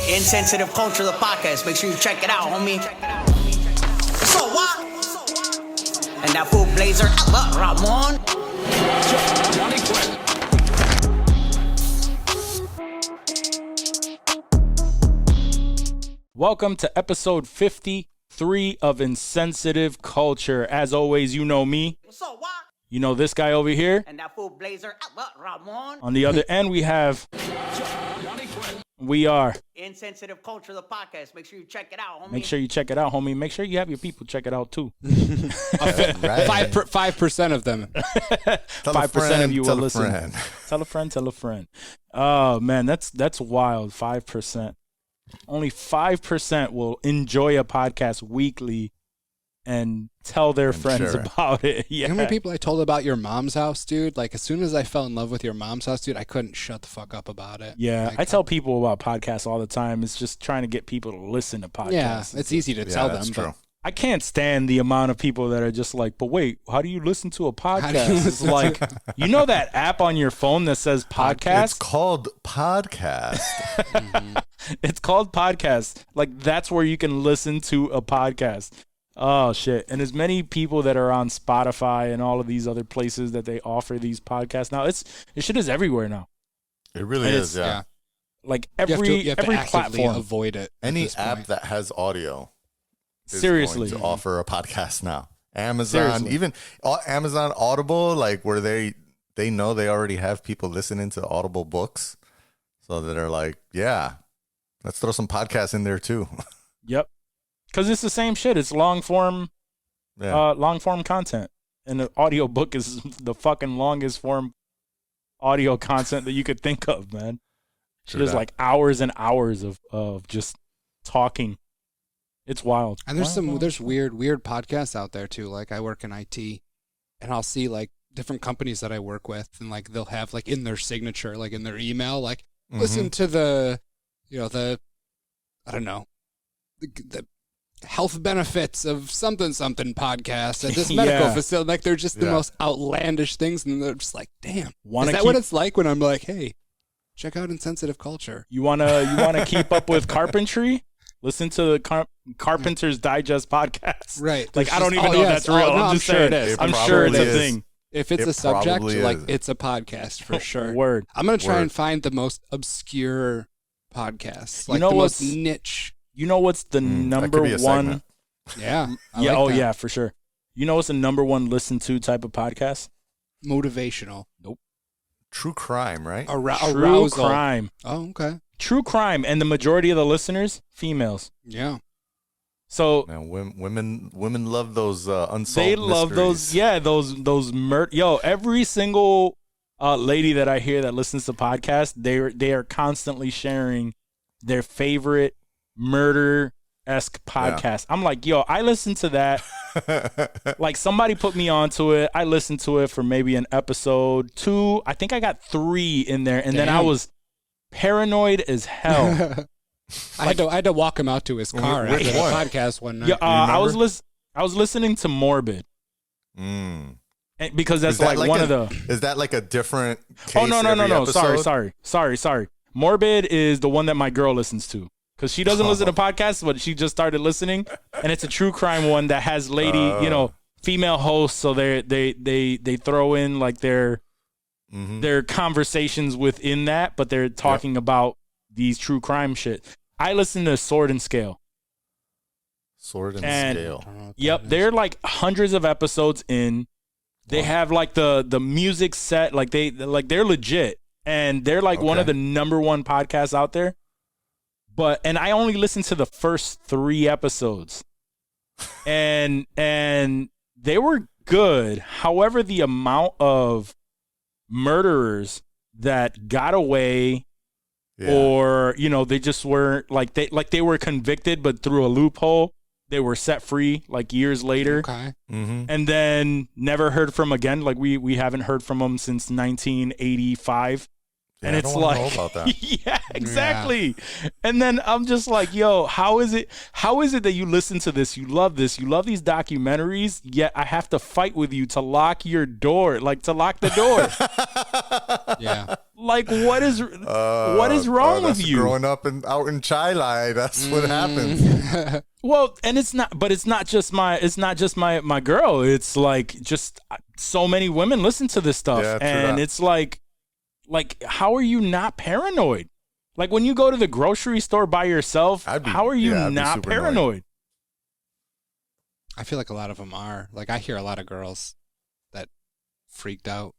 Insensitive Culture, the podcast. Make sure you check it out, homie. So what? And that fool blazer, Ramon. Welcome to episode 53 of Insensitive Culture. As always, you know me. So what? You know this guy over here. And that fool blazer, Ramon. On the other end, we are Insensitive Culture, the podcast. Make sure you check it out, homie. Make sure you check it out, homie. Make sure you have your people check it out too. 5% of them. 5% of you will listen. Tell a friend. Tell a friend. Oh man, that's wild. 5%. Only 5% will enjoy a podcast weekly and tell their friends about it. Yeah. You know how many people I told about your mom's house, dude? Like, as soon as I fell in love with your mom's house, dude, I couldn't shut the fuck up about it. Yeah, like, I tell people about podcasts all the time. It's just trying to get people to listen to podcasts. Yeah, it's easy to tell them. True. But I can't stand the amount of people that are just like, but wait, how do you listen to a podcast? It's like, you know that app on your phone that says podcast? It's called Podcast. It's called Podcast. Like, that's where you can listen to a podcast. Oh, shit. And as many people that are on Spotify and all of these other places that they offer these podcasts now, this shit is everywhere now. It really is, yeah. Like, you every have to actively platform. avoid it. Any app that has audio is Seriously. going to offer a podcast now. Amazon, even Amazon Audible, like where they know they already have people listening to Audible books. So that they're like, yeah, let's throw some podcasts in there too. Yep. Because it's the same shit. It's long form content. And the audio book is the fucking longest form audio content that you could think of, man. There's like hours and hours of just talking. It's wild. And there's weird podcasts out there too. Like, I work in IT, and I'll see like different companies that I work with, and like they'll have like in their signature, like in their email, like listen to the I don't know, the health benefits of something podcast at this medical facility. Like, they're just the most outlandish things, and they're just like, damn, is that what it's like when I'm like, hey, check out Insensitive Culture? You wanna keep up with carpentry? Listen to the Carpenter's Digest podcast. Right. Like, I don't even know if that's real. I'm just saying. Sure it is. I'm sure it's a thing. If it's a subject, like, it's a podcast for sure. Word. I'm going to try and find the most obscure podcasts. Like, you know the what's most niche. You know what's the number one? Yeah. Yeah, for sure. You know what's the number one listen to type of podcast? Motivational. Nope. True crime, right? True Arousal. crime. Oh, okay. True crime, and the majority of the listeners, females. Yeah. So Man, women love those unsolved they love mysteries. those every single lady that I hear that listens to podcasts, they are constantly sharing their favorite murder-esque podcast. I'm like, I listen to that. Like, somebody put me onto it. I listened to it for maybe an episode, 2. I think I got 3 in there, and then I was paranoid as hell. I had to walk him out to his car after the podcast one night. Yeah, I was listening to Morbid. Because that's like one of the. Is that like a different case? Oh, no. Episode? Sorry. Morbid is the one that my girl listens to. Because she doesn't listen to podcasts, but she just started listening. And it's a true crime one that has female hosts. So they throw in like their conversations within that, but they're talking about these true crime shit. I listen to Sword and Scale. Sword and Scale. Yep, they're like hundreds of episodes in. They have like the music set, like they're legit, and they're like one of the number one podcasts out there. And I only listened to the first 3 episodes, and they were good. However, the amount of murderers that got away, or they just were they were convicted, but through a loophole they were set free like years later. Okay. And then never heard from again. Like we haven't heard from them since 1985. And I it's don't wanna like, know about that. yeah, exactly. And then I'm just like, yo, how is it that you listen to this, you love these documentaries, yet I have to fight with you to lock your door, like to lock the door. Yeah. Like, what is wrong with you? Growing up out in Chile, that's what happens. Well, and it's not just my girl. It's like just so many women listen to this stuff, Yeah, true and that. it's like, how are you not paranoid? Like when you go to the grocery store by yourself, how are you I'd be not super paranoid? annoyed. I feel like a lot of them are. Like I hear a lot of girls that freaked out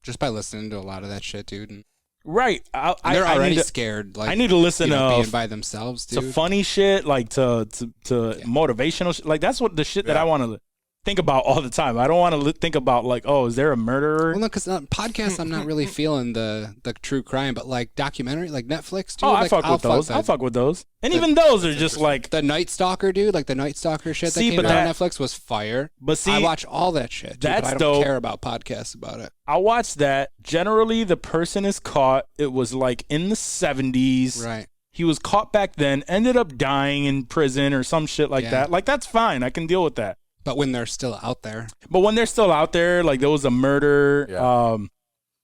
just by listening to a lot of that shit, dude. And Right. they're I already need to, scared. Like I need to listen you know, to being by themselves, dude. to funny shit, like to motivational shit. Like that's what the shit that I want to think about all the time. I don't want to think about like, oh, is there a murderer? Well, no, because podcasts, I'm not really feeling the true crime, but like documentary, like Netflix, dude. Oh, like, I fuck with those. I fuck with those. And even those are just like the Night Stalker, dude. Like the Night Stalker shit that See, came but out on that- Netflix was fire. But see, I watch all that shit, dude, that's but I don't dope. care about podcasts about it. I watched that. Generally, the person is caught. It was like in the 70s. Right. He was caught back then, ended up dying in prison or some shit like that. Like, that's fine. I can deal with that. But when they're still out there. But when they're still out there, like there was a murder. Yeah.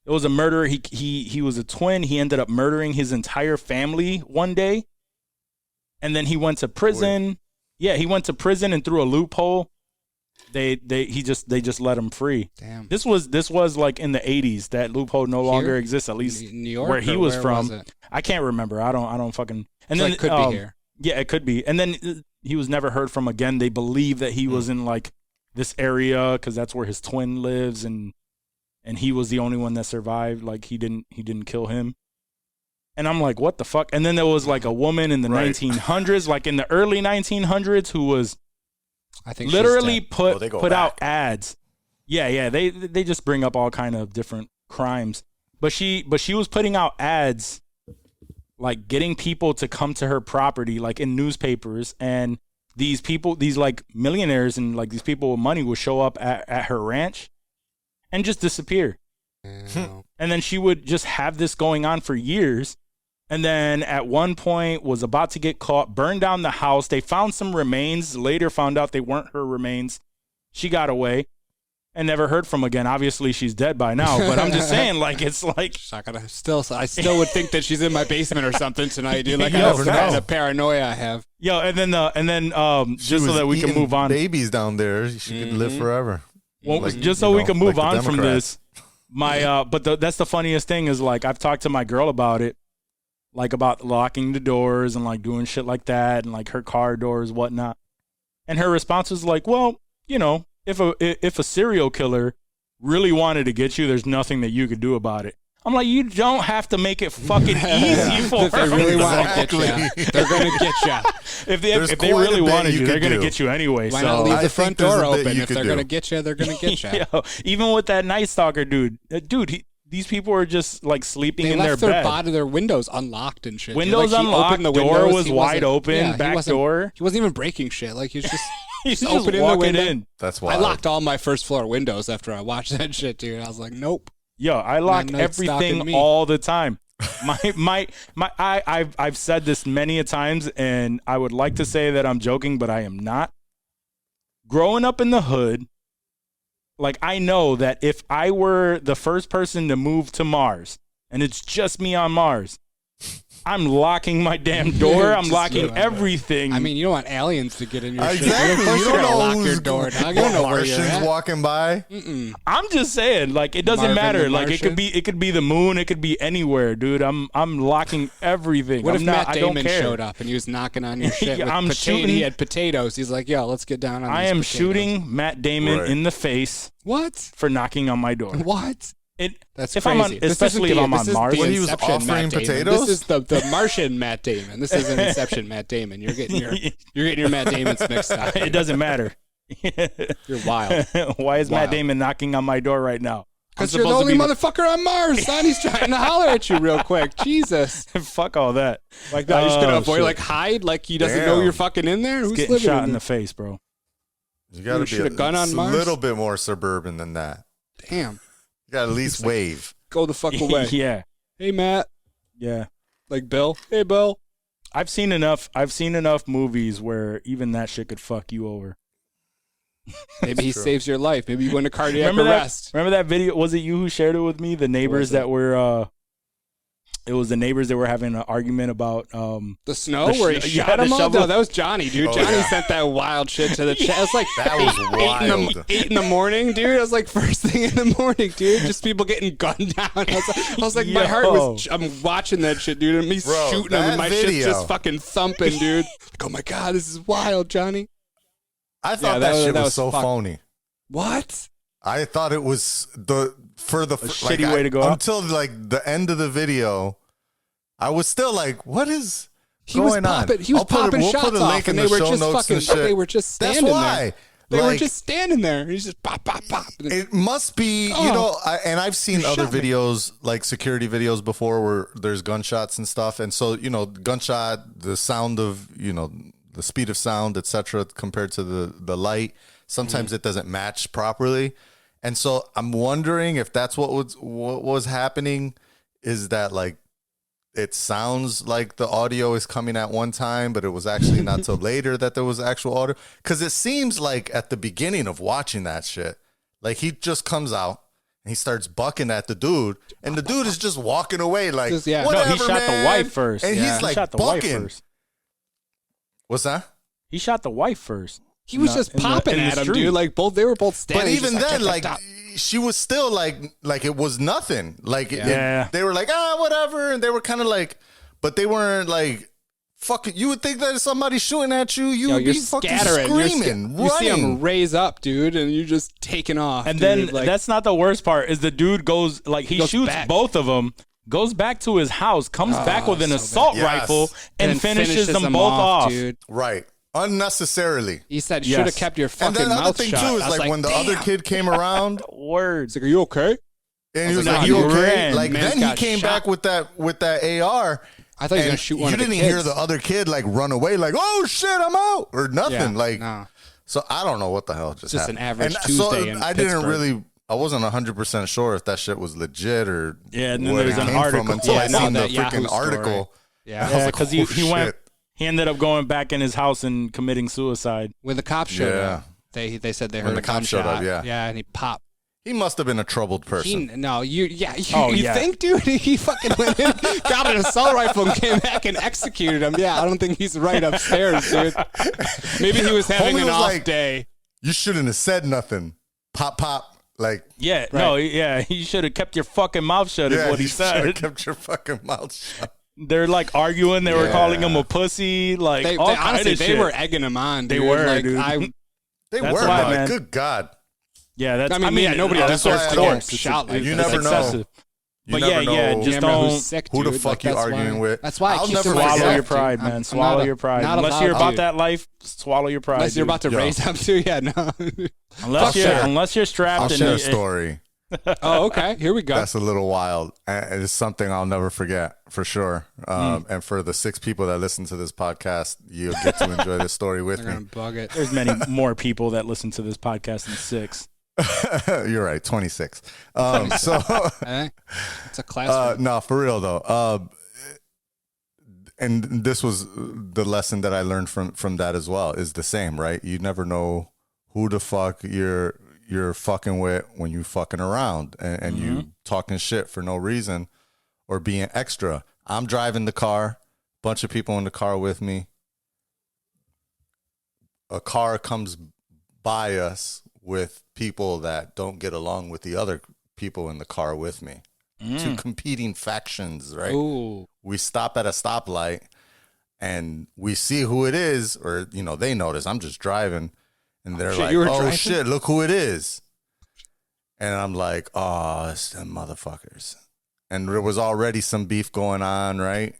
It was a murder. He was a twin. He ended up murdering his entire family one day. And then he went to prison. Weird. Yeah, he went to prison, and through a loophole, they just let him free. Damn. This was like in the 80s. That loophole no longer exists, at least New York, where he or was where from. was it? I can't remember. I don't fucking. And So then it could be here. Yeah, it could be. And then he was never heard from again. They believe that he was in like this area because that's where his twin lives, and he was the only one that survived. Like he didn't kill him. And I'm like, what the fuck? And then there was like a woman in the 1900s, like in the early 1900s, who was I think literally she's dead. they go put out back. ads. Yeah, they just bring up all kind of different crimes. But she was putting out ads, like getting people to come to her property, like in newspapers, and these people, these like millionaires and like these people with money would show up at her ranch and just disappear. Yeah. And then she would just have this going on for years. And then at one point was about to get caught, burned down the house. They found some remains, later found out they weren't her remains. She got away and never heard from again. Obviously she's dead by now, but I'm just saying, like, it's like, She's not gonna I still would think that she's in my basement or something tonight, dude. Like Yo, that's the kind of paranoia I have. yo, and then She just so was that we can eating move on. babies down there. She could live forever. Well, Like, just so you we know, can move like the on from Democrats. this, that's the funniest thing is like I've talked to my girl about it, like about locking the doors and like doing shit like that and like her car doors, whatnot. And her response was like, well, you know, if a serial killer really wanted to get you, there's nothing that you could do about it. I'm like, you don't have to make it fucking easy for If they her. really want to Exactly. get you, they're gonna get you. If There's they quite a really bit wanted you you, they're could gonna do. get you anyway. Why so not leave I the think front there's door a bit open? you If could they're do. gonna get you, they're gonna get you. Yo, even with that Night Stalker dude, these people are just like sleeping They in their left their bed. their windows unlocked and shit. dude. Windows Like, he unlocked, opened the door windows, was he wide wasn't- open, yeah, he back wasn't- door. He wasn't even breaking shit. Like he was just He's just just opening the walking window. in. That's I why locked all my first floor windows after I watched that shit, dude. I was like, nope. Yo, I lock Night stalking everything me. all the time. I've said this many a times, and I would like to say that I'm joking, but I am not. Growing up in the hood, like I know that if I were the first person to move to Mars, and it's just me on Mars, I'm locking my damn door. I'm Just locking you, I know. everything. I mean, you don't want aliens to get in your shit. Exactly. Of course You you're don't gonna know lock your who's door, dog. You don't know where you're Martians at. walking by. Mm-mm. I'm just saying, like it doesn't Marvin matter. the Like it could be the moon. It could be anywhere, dude. I'm locking everything. What I'm if not, Matt I don't Damon care. showed up and he was knocking on your shit? Yeah, with I'm shooting- He had potatoes. He's like, yo, let's get down on I these am potatoes. shooting Matt Damon Right. in the face What? for knocking on my door. What? If That's crazy. I'm on, This especially if isn't I'm the- on this is Mars. the When he was Inception offering Matt Damon. potatoes? This is the Martian Matt Damon. This isn't Inception Matt Damon. You're getting your Matt Damons mixed up. It doesn't matter. You're wild. Why is Matt Wild. Damon knocking on my door right now? I'm Because you're the supposed to only be motherfucker on Mars, son. He's trying to holler at you real quick. Jesus. Fuck all that. Like that. You're just going to Oh, avoid, shit. like, hide? Like he doesn't know Damn. you're fucking in there? Who's Getting living shot in in the there? face, bro. You got to shoot a be gun on Mars? little bit more suburban than that. Damn. You got to at least wave. Go the fuck away. Yeah. Hey, Matt. Yeah. Like Bill. Hey, Bill. I've seen enough movies where even that shit could fuck you over. Maybe he saves your life. Maybe you go into cardiac Remember arrest. Remember that video? Was it you who shared it with me? The neighbors that were it was the neighbors that were having an argument about the snow where he shot them all? No, that was Johnny, dude. Johnny sent that wild shit to the chat. It was like That was wild. 8 in the morning, dude. It was like first thing in the morning, dude. Just people getting gunned down. I was like my heart was. I'm watching that shit, dude. And me shooting them, and my shit's just fucking thumping, dude. Like, oh my god, this is wild, Johnny. I thought that shit was so phony. What? I thought it was the shitty way to go out. Until like the end of the video. I was still like, what is He was going on? popping We'll shots put a link off, in and the they were show just notes and fucking. shit. They were just standing That's why. there. They were just standing there. And he's just pop, pop, pop. It must be, and I've seen other videos, like security videos before where there's gunshots and stuff. And so, gunshot, the sound of, the speed of sound, etc., compared to the light, sometimes it doesn't match properly. And so I'm wondering if that's what was happening, is that like, it sounds like the audio is coming at one time, but it was actually not till later that there was actual audio. Because it seems like at the beginning of watching that shit, like he just comes out and he starts bucking at the dude, and the dude is just walking away like, whatever, no, he shot man. the wife first. And he's like he shot the bucking. wife first. What's that? He shot the wife first. He was just popping at him, dude. Like they were both standing. But even then, like she was still like it was nothing. Like they were like, whatever, and they were kind of like, but they weren't like, fuck. You would think that if somebody's shooting at you, you would be fucking screaming, you see him raise up, dude, and you're just taking off. And dude. then that's not the worst part. Is the dude goes like he shoots back. Both of them. Goes back to his house, comes back with an assault rifle, and finishes them both off. Dude. Right. Unnecessarily. He said, "You should have kept your fucking mouth shut." And then the other thing too is like when the other kid came around. Words. Like, are you okay? And he was like, "You okay?" Like then he came back with that AR. I thought he was gonna shoot one of the kids. You didn't hear the other kid like run away, like, "Oh shit, I'm out," or nothing. So I don't know what the hell just happened. An average Tuesday in Pittsburgh. I wasn't 100% sure if that shit was legit or and then where there's it an came article from until I seen the Yahoo freaking article. Yeah, because he went. He ended up going back in his house and committing suicide. When the cops showed up, they said they heard the cops showed up. Yeah, and he popped. He must have been a troubled person. You think, dude? He fucking went in, got an assault rifle, and came back and executed him. Yeah, I don't think he's right upstairs, dude. Maybe he was having an off day. You shouldn't have said nothing. Pop, pop. Like, he should have kept your fucking mouth shut. Is what he said. Should have kept your fucking mouth shut. They're like arguing. They were calling him a pussy. Like honestly, they shit. were egging him on. Dude. They were, like, dude. They were, man. Good God. Yeah, that's. Nobody else starts shot like you that. never know. But just don't. Sick, who the fuck you arguing with? That's why I keep swallow your pride, man. Swallow your pride. Unless you're about that life, swallow your pride. Unless you're about to raise up to, no. Unless you're strapped. I'll share a story. Oh, okay. Here we go. That's a little wild. It's something I'll never forget for sure. And for the 6 people that listen to this podcast, you'll get to enjoy this story with me. Bug it. There's many more people that listen to this podcast than 6. You're right. 26. So it's a class. No, for real though. And this was the lesson that I learned from that as well. Is the same, right? You never know who the fuck you're fucking with when you fucking around and you talking shit for no reason or being extra. I'm driving the car, bunch of people in the car with me. A car comes by us with people that don't get along with the other people in the car with me. 2 competing factions, right? Ooh. We stop at a stoplight and we see who it is, or, they notice I'm just driving. And they're like, shit, look who it is. And I'm like, oh, it's them motherfuckers. And there was already some beef going on, right?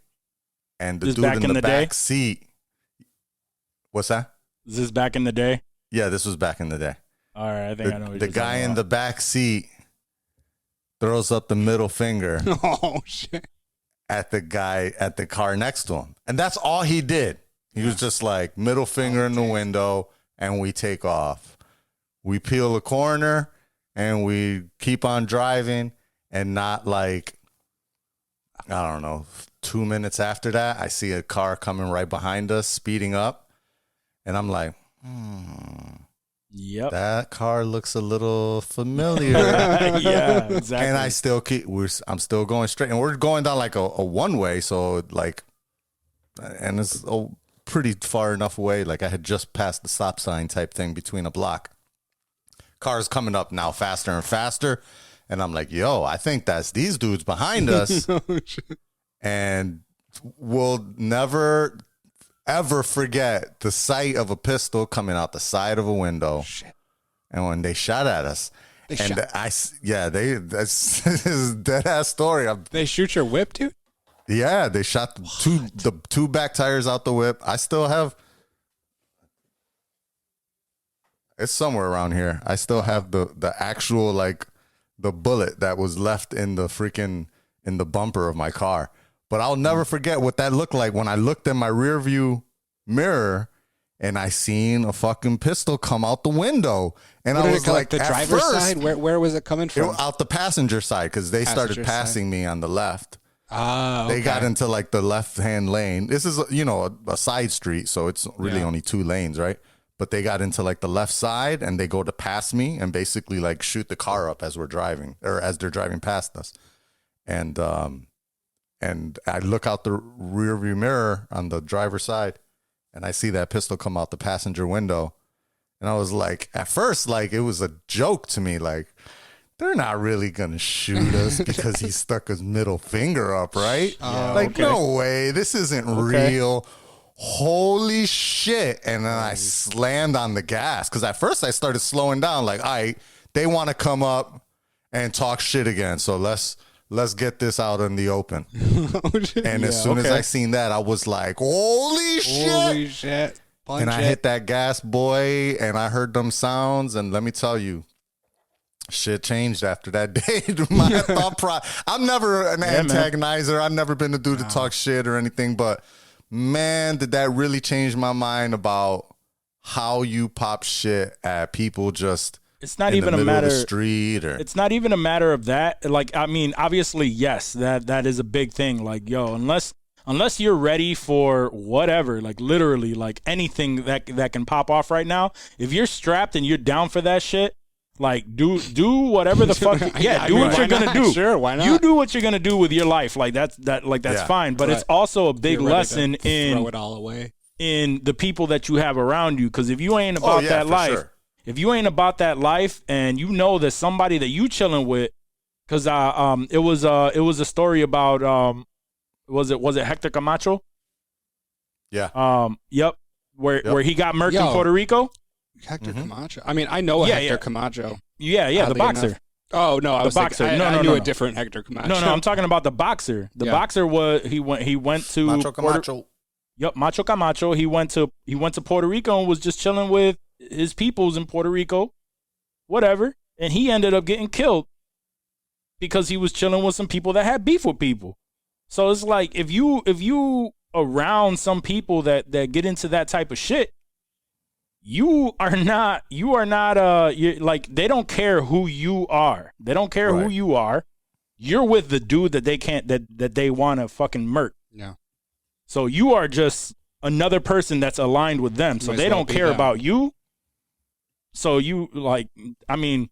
And the dude in the back seat. What's that? Is this back in the day? Yeah, this was back in the day. All right, I think I know what the guy in the back seat throws up the middle finger. Oh, shit. At the guy at the car next to him. And that's all he did. He was just like middle finger in the window. And we take off. We peel the corner and we keep on driving and not like I don't know, 2 minutes after that, I see a car coming right behind us, speeding up. And I'm like, Yep. that car looks a little familiar. Yeah, exactly. And I still I'm still going straight. And we're going down like a one-way. So like, and it's pretty far enough away. Like I had just passed the stop sign type thing between a block. Cars coming up now faster and faster. And I'm like, yo, I think that's these dudes behind us. And we'll never, ever forget the sight of a pistol coming out the side of a window. Shit. And when they shot at us, that's a dead ass story. They shoot your whip, dude? Yeah, they shot the two back tires out the whip. I still have, it's somewhere around here. I still have the actual, like, the bullet that was left in the bumper of my car. But I'll never forget what that looked like when I looked in my rear view mirror and I seen a fucking pistol come out the window. And I was like, the driver's side? Where was it coming from? Out the passenger side, because they started passing me on the left. Okay. They got into like the left-hand lane. This is, a side street, so it's really only 2 lanes, right? But they got into like the left side and they go to pass me and basically like shoot the car up as we're driving, or as they're driving past us. And I look out the rear view mirror on the driver's side and I see that pistol come out the passenger window. And I was like, at first, like, it was a joke to me. Like, they're not really going to shoot us because he stuck his middle finger up, right? No way. This isn't real. Holy shit. And then I slammed on the gas because at first I started slowing down. Like, all right, they want to come up and talk shit again. So let's get this out in the open. And as soon as I seen that, I was like, holy shit. And I hit that gas, boy, and I heard them sounds. And let me tell you, shit changed after that day. My thought I'm never an antagonizer. I've never been the dude to talk shit or anything. But, man, did that really change my mind about how you pop shit at people just... It's not even a matter of the street, or it's not even a matter of that. Like, I mean, obviously, yes, that is a big thing. Like, yo, unless you're ready for whatever, like literally, like anything that can pop off right now. If you're strapped and you're down for that shit, like do whatever the fuck. Do what you're gonna do. Sure, why not? You do what you're gonna do with your life. Like that's fine. But it's also a big lesson in throw it all away in the people that you have around you. Because if you ain't about that life. Sure. If you ain't about that life and you know that somebody that you chilling with, because it was a story about was it Hector Camacho? Yeah. Yep. Where he got murked in Puerto Rico. Hector Camacho. I mean, I know Hector Camacho. Yeah, the boxer. Enough. Oh no, I was boxer. I knew a different Hector Camacho. No, I'm talking about the boxer. The boxer was he went to Macho Camacho. Macho Camacho. He went to Puerto Rico and was just chilling with his peoples in Puerto Rico, whatever, and he ended up getting killed because he was chilling with some people that had beef with people. So it's like if you around some people that get into that type of shit, you are not you're like, they don't care who you are. They don't care who you are. You're with the dude that they want to fucking murk. Yeah. So you are just another person that's aligned with them. So they don't care about you. So you, like, I mean,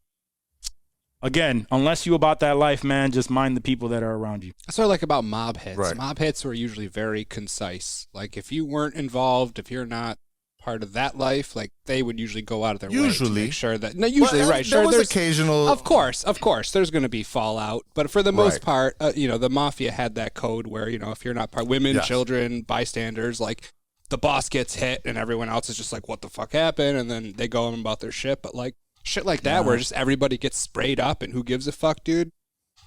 again, unless you about that life, man, just mind the people that are around you. That's what I like about mob hits. Right. Mob hits were usually very concise. Like, if you weren't involved, if you're not part of that life, like, they would usually go out of their way to make sure that... No, usually, right. Sure, there's occasional... Of course, there's going to be fallout. But for the most part, the mafia had that code where, if you're not part... Women, children, bystanders, like... The boss gets hit and everyone else is just like, what the fuck happened? And then they go on about their shit. But like shit like that where just everybody gets sprayed up and who gives a fuck, dude?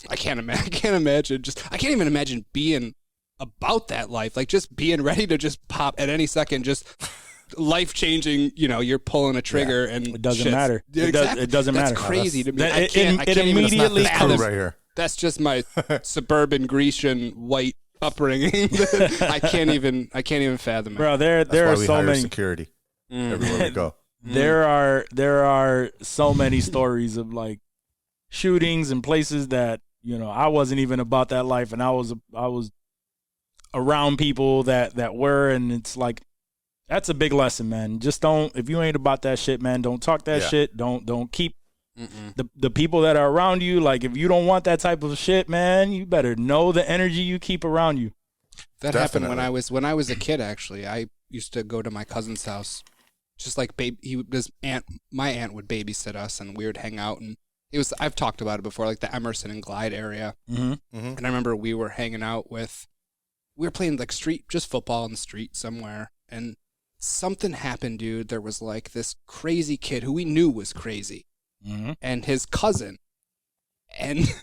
I can't imagine. I can't even imagine being about that life. Like just being ready to just pop at any second, just life changing, you're pulling a trigger and it doesn't matter. It doesn't matter. That's crazy to me. I can't immediately fathom right here. That's just my suburban Grecian white upbringing. I can't even fathom it. Bro, there are so many security everywhere we go. There are so many stories of like shootings and places that I wasn't even about that life, and I was around people that were, and it's like, that's a big lesson, man. Just don't, if you ain't about that shit, man, don't talk that shit. Don't keep the people that are around you. Like, if you don't want that type of shit, man, you better know the energy you keep around you. That happened when I was a kid. Actually, I used to go to my cousin's house, just like my aunt would babysit us, and we would hang out. And I've talked about it before, like the Emerson and Glide area. And I remember we were hanging out we were playing like just football in the street somewhere, and something happened, dude. There was like this crazy kid who we knew was crazy, and his cousin, and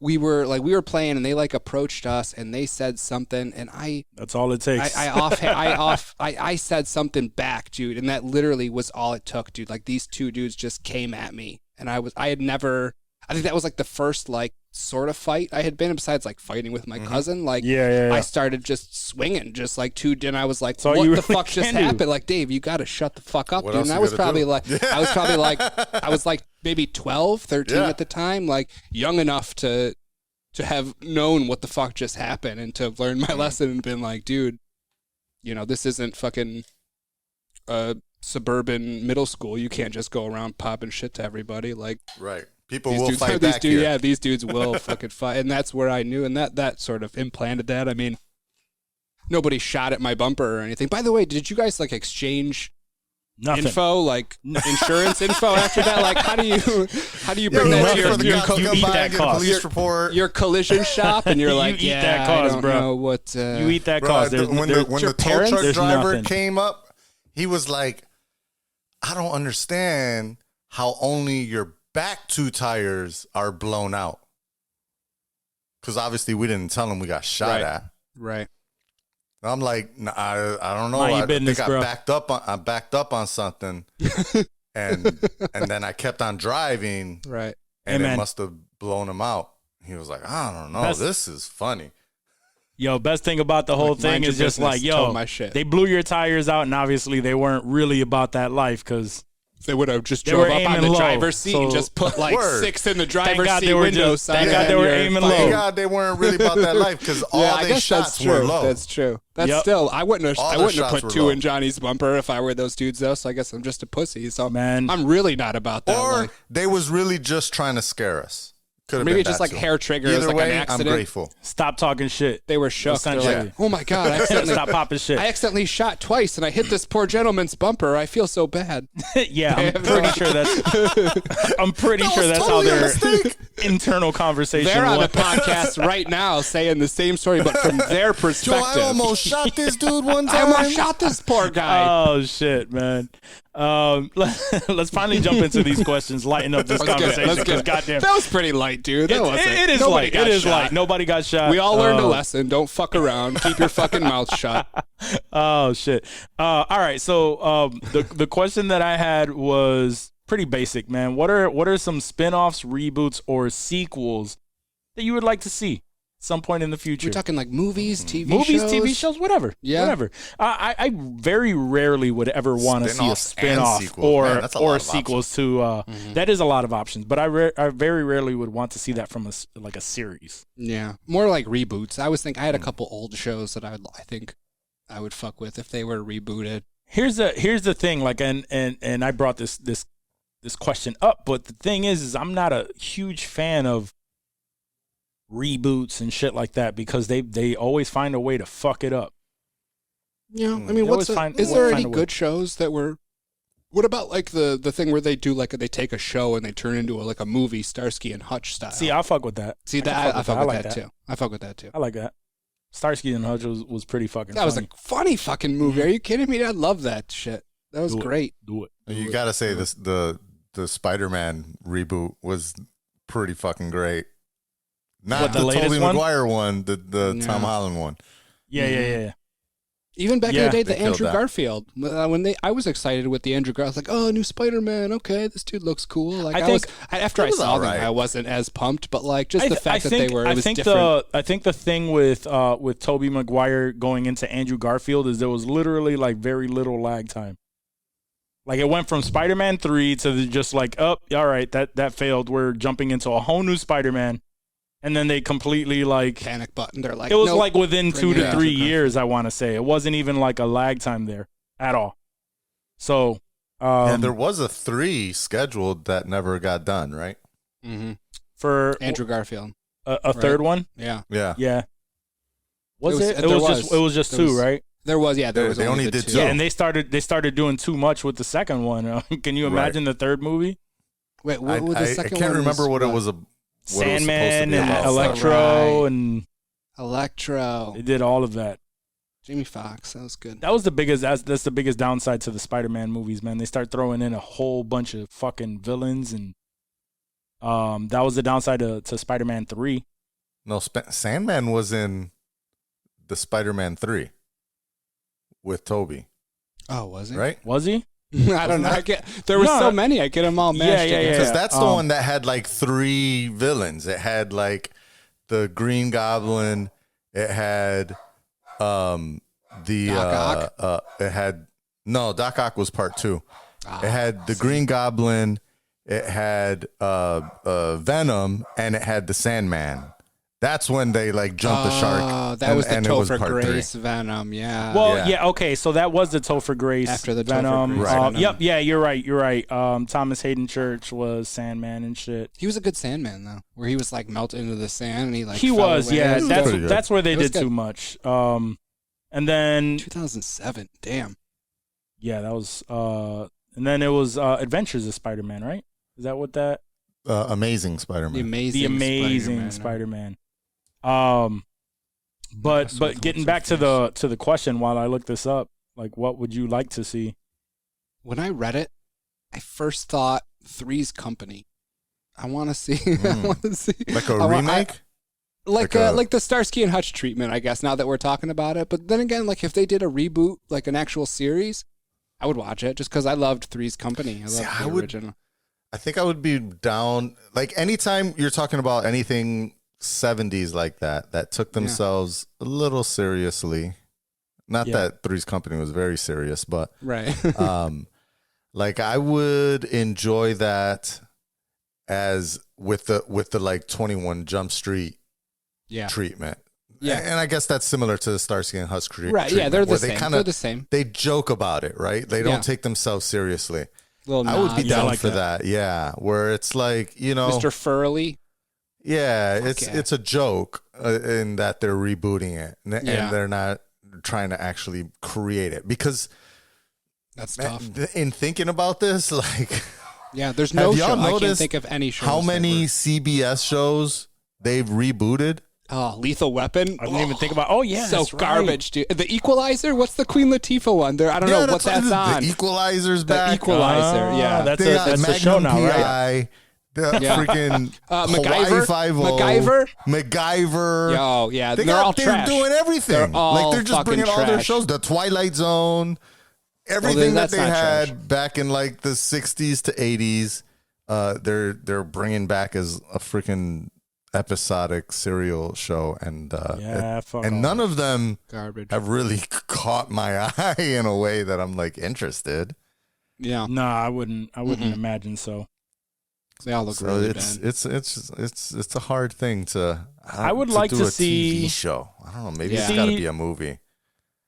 we were playing, and they like approached us, and they said something, and that's all it takes. I said something back, dude, and that literally was all it took, dude. Like, these two dudes just came at me, and I think that was like the first like sort of fight I had been, besides like fighting with my cousin. Like, I started just swinging, just like and I was like, what the fuck just happened? Like, Dave, you got to shut the fuck up, dude. And I was probably like, I was like maybe 12, 13 at the time, like young enough to have known what the fuck just happened and to have learned my lesson and been like, dude, this isn't fucking suburban middle school. You can't just go around popping shit to everybody. Like, right. People will fight back here. Yeah, these dudes will fucking fight. And that's where I knew, and that sort of implanted that. I mean, nobody shot at my bumper or anything. By the way, did you guys like exchange info, like insurance info after that? Like, how do you bring that to your collision shop? And you're like, eat that cost, I don't bro. know what you eat that cost. When the tow truck driver came up, he was like, I don't understand how only your back 2 tires are blown out. Because obviously we didn't tell him we got shot at. Right. I'm like, nah, I don't know. I think I backed up on something, and then I kept on driving. Right. And it must have blown him out. He was like, I don't know. This is funny. Yo, best thing about the whole thing is just like, they blew your tires out, and obviously they weren't really about that life, because they would have just drove up on the driver's seat and just put like 6 in the driver's seat window side. Thank God they were aiming low. Thank God they weren't really about that life, because all their shots were low. That's true. That's still, I wouldn't have put 2 in Johnny's bumper if I were those dudes, though. So I guess I'm just a pussy. So man, I'm really not about that. Or they was really just trying to scare us. Maybe just like hair trigger. Either like way, an accident. I'm grateful. Stop talking shit. They were shook. They're like, oh my God, I accidentally stop popping shit. I accidentally shot twice and I hit this poor gentleman's bumper. I feel so bad. Yeah, I'm pretty sure that's how their internal conversation They're on went. the podcast right now saying the same story, but from their perspective. Joe, I almost shot this dude one time. I almost shot this poor guy. Oh shit, man. Let's finally jump into these questions, lighten up this conversation. Goddamn, that was pretty light, dude. It is light. It is light. Nobody got shot. We all learned a lesson. Don't fuck around. Keep your fucking mouth shut. Oh shit. All right. So the question that I had was pretty basic, man. What are some spin-offs, reboots, or sequels that you would like to see some point in the future? We're talking like movies, TV shows, whatever. Yeah. Whatever. I very rarely would ever want to see a spin-off or sequels to that is a lot of options, but I very rarely would want to see that from a series. Yeah. More like reboots. I had a couple old shows that I think I would fuck with if they were rebooted. Here's the thing, like, and I brought this question up, but the thing is I'm not a huge fan of reboots and shit like that, because they always find a way to fuck it up. Yeah, I mean, is there any good shows that were? What about like the thing where they do like they take a show and they turn into a movie, Starsky and Hutch style? See, I'll fuck with that. I fuck with that too. I fuck with that too. I like that. Starsky and Hutch was pretty fucking. That funny. was a funny fucking movie. Are you kidding me? I love that shit. That was great. Do it. You gotta say this: the Spider-Man reboot was pretty fucking great. Not the Tobey Maguire one, the Tom Holland one. Yeah. Even back in the day, the Andrew Garfield. I was excited with the Andrew Garfield. I was like, oh, new Spider-Man. Okay, this dude looks cool. Like, after I saw them, I wasn't as pumped. But like, just the fact that they were, it was different. I think the thing with Tobey Maguire going into Andrew Garfield is there was literally like very little lag time. Like, it went from Spider-Man 3 to just like, all right, that failed. We're jumping into a whole new Spider-Man. and then they completely like panic button. They're like, it was nope, like within bring 2 it to back. 3 years. I want to say it wasn't even like a lag time there at all. So and there was a 3 scheduled that never got done, right? Mm-hmm. for Andrew Garfield. a third one, Yeah. yeah. Was There it? was- It was just there 2, was- right? There was, yeah. There They was only the did two. two. Yeah, and they started doing too much with the second one. Can you imagine the third movie? Wait, what was the I second one? can't remember what it was. Sandman and about. Electro, Right. and Electro. they did all of that. Jamie Foxx. That was good. That was the biggest. That's the biggest downside to the Spider-Man movies, man. They start throwing in a whole bunch of fucking villains, and that was the downside to Spider-Man 3. No, Sandman was in the Spider-Man 3 with Toby, Oh, was it? right? Was he? I don't know. There were No, so many. I get them all mashed yeah, together. Because that's the one that had like 3 villains. It had like the Green Goblin. It had Doc Ock? it had Doc Ock was part 2. Ah, It had the Green Goblin. It had Venom, and it had the Sandman. That's when they like jumped the shark. Oh, that was the and it was Topher part Grace Venom. Yeah. Well, Yeah. yeah, okay. So that was the Topher Grace After the Topher Venom. Grace Right. Venom. Yep. Yeah, you're right. Thomas Hayden Church was Sandman and shit. He was a good Sandman though, where he was like melted into the sand and he like He fell was. away. Yeah. It was That's good. that's where they It was did good. too much. And then 2007. Damn. yeah, that was. And then it was Adventures of Spider-Man, right? Is that what that? Amazing The Spider-Man. amazing. The Amazing Spider-Man. Spider-Man. But That's what getting those back are to the question while I look this up, like what would you like to see? When I read it, I first thought Three's Company. I want to see. I want to see Like a I want- remake? like the Starsky and Hutch treatment, I guess. Now that we're talking about it, but then again, like if they did a reboot, like an actual series, I would watch it just because I loved Three's Company. I loved See, the I would- original. I think I would be down. Like anytime you're talking about anything 70s like that took themselves a little seriously. Not Yeah. that Three's Company was very serious, but Right. like I would enjoy that as with the like 21 Jump Street yeah. treatment. Yeah. And I guess that's similar to the Starsky and Hutch treatment. Right. Yeah, they're the where same. They They're the same. They joke about it, right? They don't Yeah. take themselves seriously. Little I would be nods. Yeah, I down like for that. Yeah, where it's like, you know, Mr. Furley. yeah, yeah. it's a joke in that they're rebooting it and Yeah. they're not trying to actually create it because That's tough. in thinking about this, like Yeah, there's no have show. y'all I can't noticed think of any shows. how that many were- CBS shows they've rebooted? Oh, Lethal Weapon. I didn't even think about. Oh yeah, so that's right. garbage, dude. The Equalizer. What's the Queen Latifah one? There, I don't know what that's on. The Equalizer's The back. Equalizer. Yeah, That's They a got that's a Magnum show now, right? PI, the Yeah. freaking MacGyver? Hawaii Five-O, MacGyver? MacGyver. Yo, yeah, They they're got, all they're trash. doing everything. They're all like they're just fucking bringing all their trash. shows. The Twilight Zone, everything that that's they not had trash. back in like the 60s to 80s. They're bringing back as a freaking episodic serial show, and Yeah, fuck and off. none of them Garbage. have really caught my eye in a way that I'm like interested. Yeah, No, I wouldn't imagine so. they all look So really it's bad. it's a hard thing to. I would like do to a see- TV show. I don't know. Maybe Yeah. it's got to See- be a movie.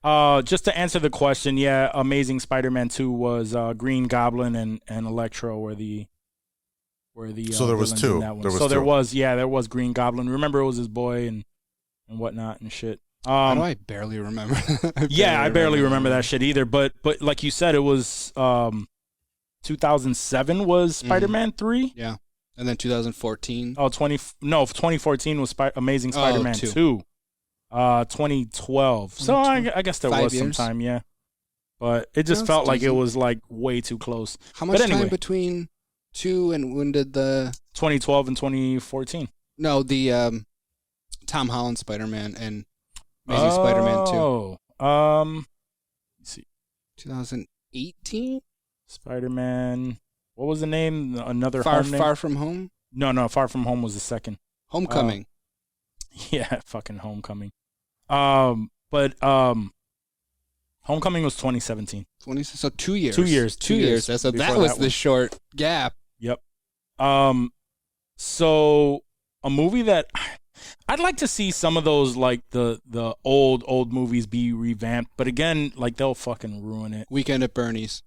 Just to answer the question, yeah, Amazing Spider-Man 2 was Green Goblin and Electro were the So there was villains two. in that one. There was so there two. was Green Goblin. Remember, it was his boy and whatnot and shit. How do I barely remember? I barely remember that shit either. But like you said, it was 2007 was Spider-Man 3. Yeah, and then 2014. 2014 was Amazing Spider-Man 2. 2. 2012. So I guess there 5 was some years. time, yeah. But it just That's felt like it decent. was like way too close. How much But anyway. time between 2 and when did the 2012 and 2014. Tom Holland Spider-Man and Amazing Spider-Man 2? Let's see. 2018. Spider-Man. What was the name? Another Far home name? Far From Home. No, Far From Home was the second. Homecoming. Yeah, fucking Homecoming. But Homecoming was 2017. 20. So 2 years. 2 years. 2 years. So before that was that the one. short gap. Yep. So a movie that I'd like to see some of those like the old movies be revamped, but again, like they'll fucking ruin it. Weekend at Bernie's.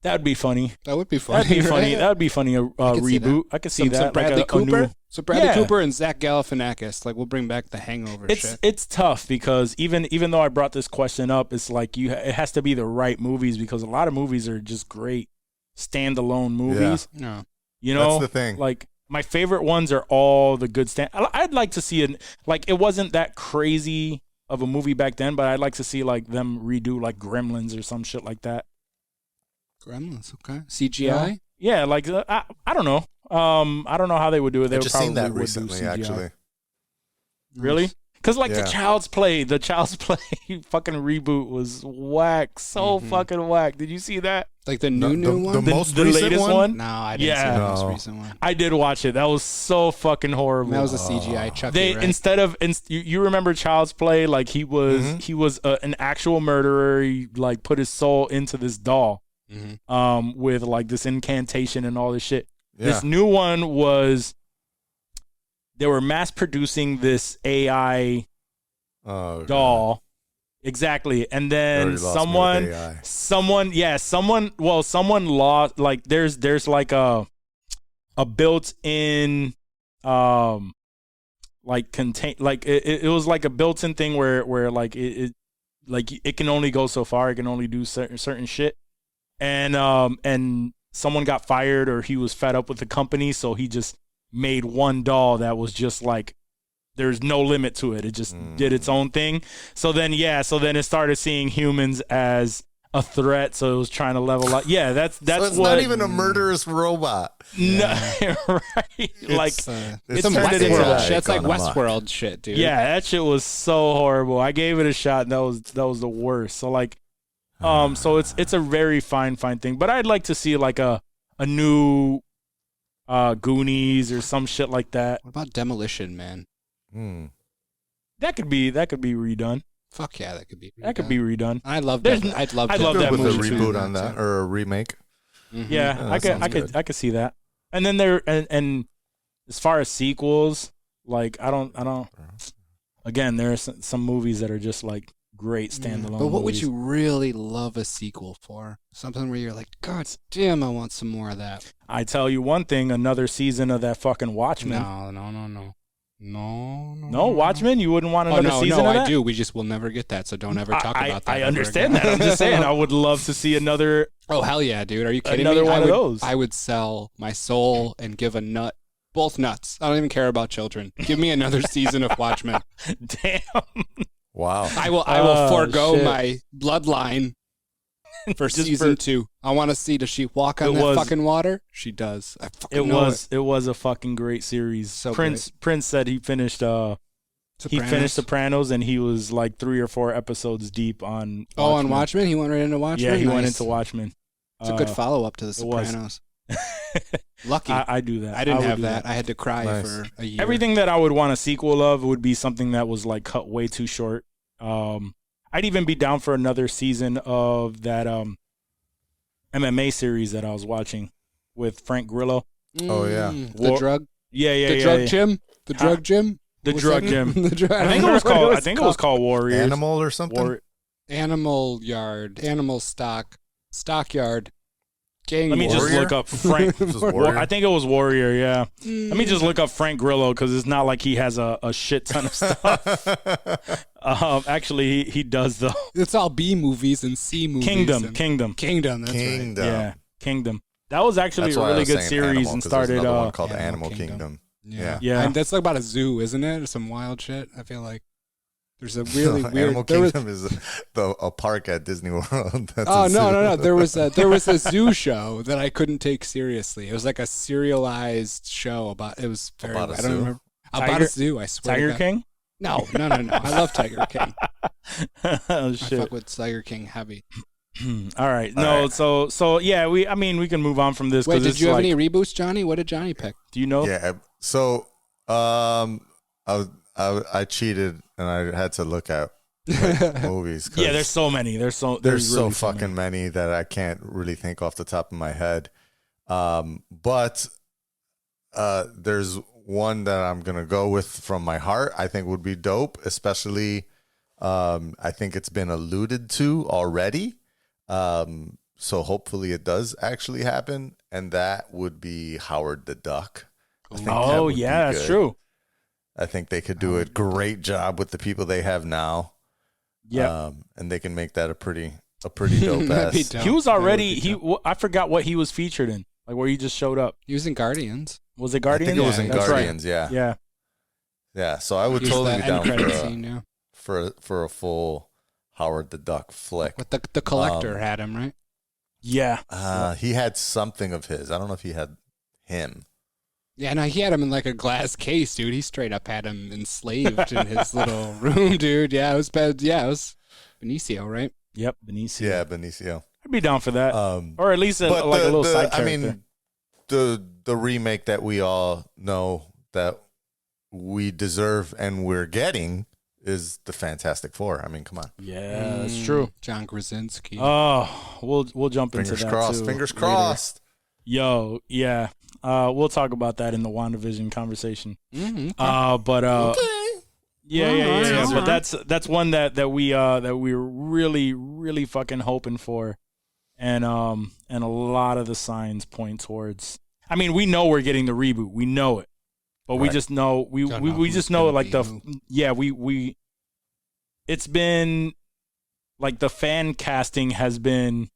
That would be funny. That would be funny. That'd be funny. right? That would be funny. A reboot. I could see that. Some Bradley like Cooper. So Bradley Yeah. Cooper and Zach Galifianakis. Like we'll bring back the Hangover shit. It's tough because even though I brought this question up, it's like it has to be the right movies because a lot of movies are just great standalone movies. No. You know, that's the thing. Like my favorite ones are all the good I'd like to see it. Like it wasn't that crazy of a movie back then, but I'd like to see like them redo like Gremlins or some shit like that. Gremlins, okay. CGI? Yeah, like I don't know. I don't know how they would do it. They I would just probably seen that would do recently, CGI. actually. Really? Because like Yeah. the Child's Play fucking reboot was whack, so fucking whack. Did you see that? Like the new one? The most the recent latest one? No, I didn't Yeah. see the most No. recent one. I did watch it. That was so fucking horrible. That was a CGI Chucky, They right? instead of you remember Child's Play? Like he was an actual murderer. He like put his soul into this doll, with like this incantation and all this shit. Yeah. This new one was they were mass producing this AI Oh, doll. Exactly. And then Already lost me with AI. someone lost like there's like a built-in like contain like it was like a built-in thing where like it like it can only go so far, it can only do certain shit. And someone got fired or he was fed up with the company, so he just made one doll that was just like there's no limit to it. It just did its own thing. So then it started seeing humans as a threat. So it was trying to level up. Yeah, that's So it's what. not even a murderous robot. No, right? Like it's some turned it into Westworld that. shit. It's like Gone amok. Westworld shit, dude. Yeah, that shit was so horrible. I gave it a shot, and that was the worst. So like, so it's a very fine thing. But I'd like to see like a new Goonies or some shit like that. What about Demolition Man? That could be redone. Fuck yeah, that could be. That could be redone. I love There's that. I'd love I love that With a movie too. reboot on that or a remake. Yeah, that I could see that. And then and as far as sequels, like I don't. Again, there are some movies that are just like great standalone. But what would movies. you really love a sequel for? Something where you're like, God damn, I want some more of that. I tell you one thing: another season of that fucking Watchmen. No, Watchmen. You wouldn't want another season of that? I do. We just will never get that, so don't ever talk about that. I ever understand again. that. I'm just saying, I would love to see another. Oh hell yeah, dude! Are you kidding Another me? one of those. I would sell my soul and give a nut, both nuts. I don't even care about children. Give me another season of Watchmen. Damn. Wow. I will forego my bloodline for season 2. I want to see, does she walk on that fucking water? She does. I fucking know it. It was a fucking great series. So Prince said he finished Sopranos and he was like 3 or 4 episodes deep on Watchmen. Oh, on Watchmen? He went right into Watchmen? Yeah, he went Nice. into Watchmen. It's a good follow-up to The it was. Sopranos. Lucky. I do that. I didn't would have do that. I had to cry for a year. Everything that I would want a sequel of would be something that was like cut way too short. I'd even be down for another season of that MMA series that I was watching with Frank Grillo. Oh, yeah. The drug? Yeah. The drug gym? The drug gym? The What's drug that? gym. The drug- I think it was called Warriors. Animal or something? Animal yard. Animal stockyard. Gang Let me just Warrior? look up Frank. Just Warrior? I think it was Warrior, yeah. Let me just look up Frank Grillo because it's not like he has a shit ton of stuff. Actually, he does though. It's all B movies and C movies. Kingdom. That's Kingdom. right. Yeah, Kingdom. That was actually That's a why I really was good saying series Animal, and 'cause there's started. another one called Animal Animal Kingdom. Kingdom. Yeah. And that's like about a zoo, isn't it? Some wild shit. I feel like there's a really weird. Animal Kingdom is a park at Disney World. That's Oh a zoo. no! There was a zoo show that I couldn't take seriously. It was like a serialized show about. It was very. About a I don't zoo? remember about a zoo. I swear. to Tiger God. King. No. I love Tiger King. Oh I shit! fuck with Tiger King heavy. All right, no, right. so yeah, we can move on from this. Wait, 'cause did it's you have like- any reboots, Johnny? What did Johnny pick? Do you know? Yeah. So, I cheated and I had to look at movies. 'cause Yeah, there's so many. There's there's so really fucking many that I can't really think off the top of my head. But there's one that I'm gonna go with from my heart. I think would be dope, especially. I think it's been alluded to already. So hopefully it does actually happen, and that would be Howard the Duck. I think that would be that's good. true. I think they could do a great job with the people they have now. Yeah, and they can make that a pretty dope ass. he was already I forgot what he was featured in, like where he just showed up. He was in Guardians. Was it Guardians? I think it was in That's Guardians. Right. Yeah. Yeah. So I would totally be down for a full Howard the Duck flick. But the collector had him, right? Yeah. He had something of his. I don't know if he had him. Yeah, no, he had him in like a glass case, dude. He straight up had him enslaved in his little room, dude. Yeah, it was bad. Yeah, it was Benicio, right? Yep, Benicio. Yeah, Benicio. I'd be down for that. Or at least a little side character. I mean, the remake that we all know that we deserve and we're getting is the Fantastic Four. I mean, come on. Yeah, that's true. John Krasinski. Oh, we'll jump into that too. Fingers crossed. Yo, yeah. We'll talk about that in the WandaVision conversation. Okay. Yeah. But that's one that we're really, really fucking hoping for, and a lot of the signs point towards. I mean, we know we're getting the reboot. We know it, but we just know we just know like we. It's been like the fan casting has been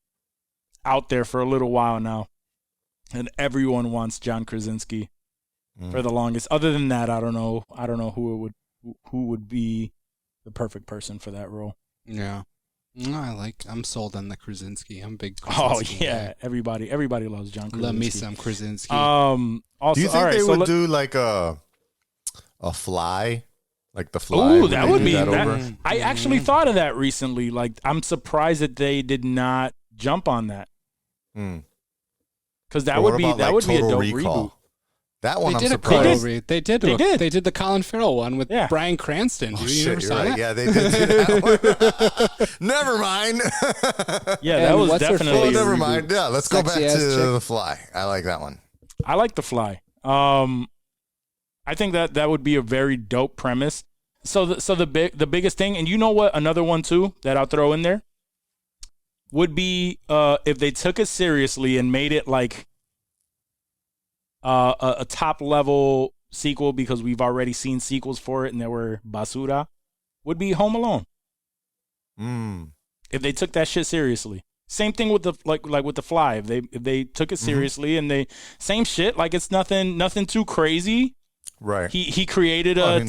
out there for a little while now. And everyone wants John Krasinski for the longest. Other than that, I don't know who would be the perfect person for that role. Yeah, no, I'm sold on the Krasinski. I'm a big Krasinski guy. Everybody loves John Krasinski. Love me some Krasinski. Also, do you think they would do like a Fly, like the Fly? Ooh, that would be that. I actually thought of that recently. Like, I'm surprised that they did not jump on that. Because that would be a dope reboot. That one, they I'm did surprised. They did the Colin Farrell one with Bryan Cranston. Oh, you never saw that? Yeah, they did do that one. Never mind. Yeah, that was definitely. Never mind. Yeah, let's go back to The Fly. I like that one. I like The Fly. I think that would be a very dope premise. So the biggest thing, and you know what? Another one too that I'll throw in there would be if they took it seriously and made it like a top level sequel, because we've already seen sequels for it and they were basura, would be Home Alone. If they took that shit seriously. Same thing with the like with The Fly. If they took it seriously and they same shit, like it's nothing too crazy. Right. He created a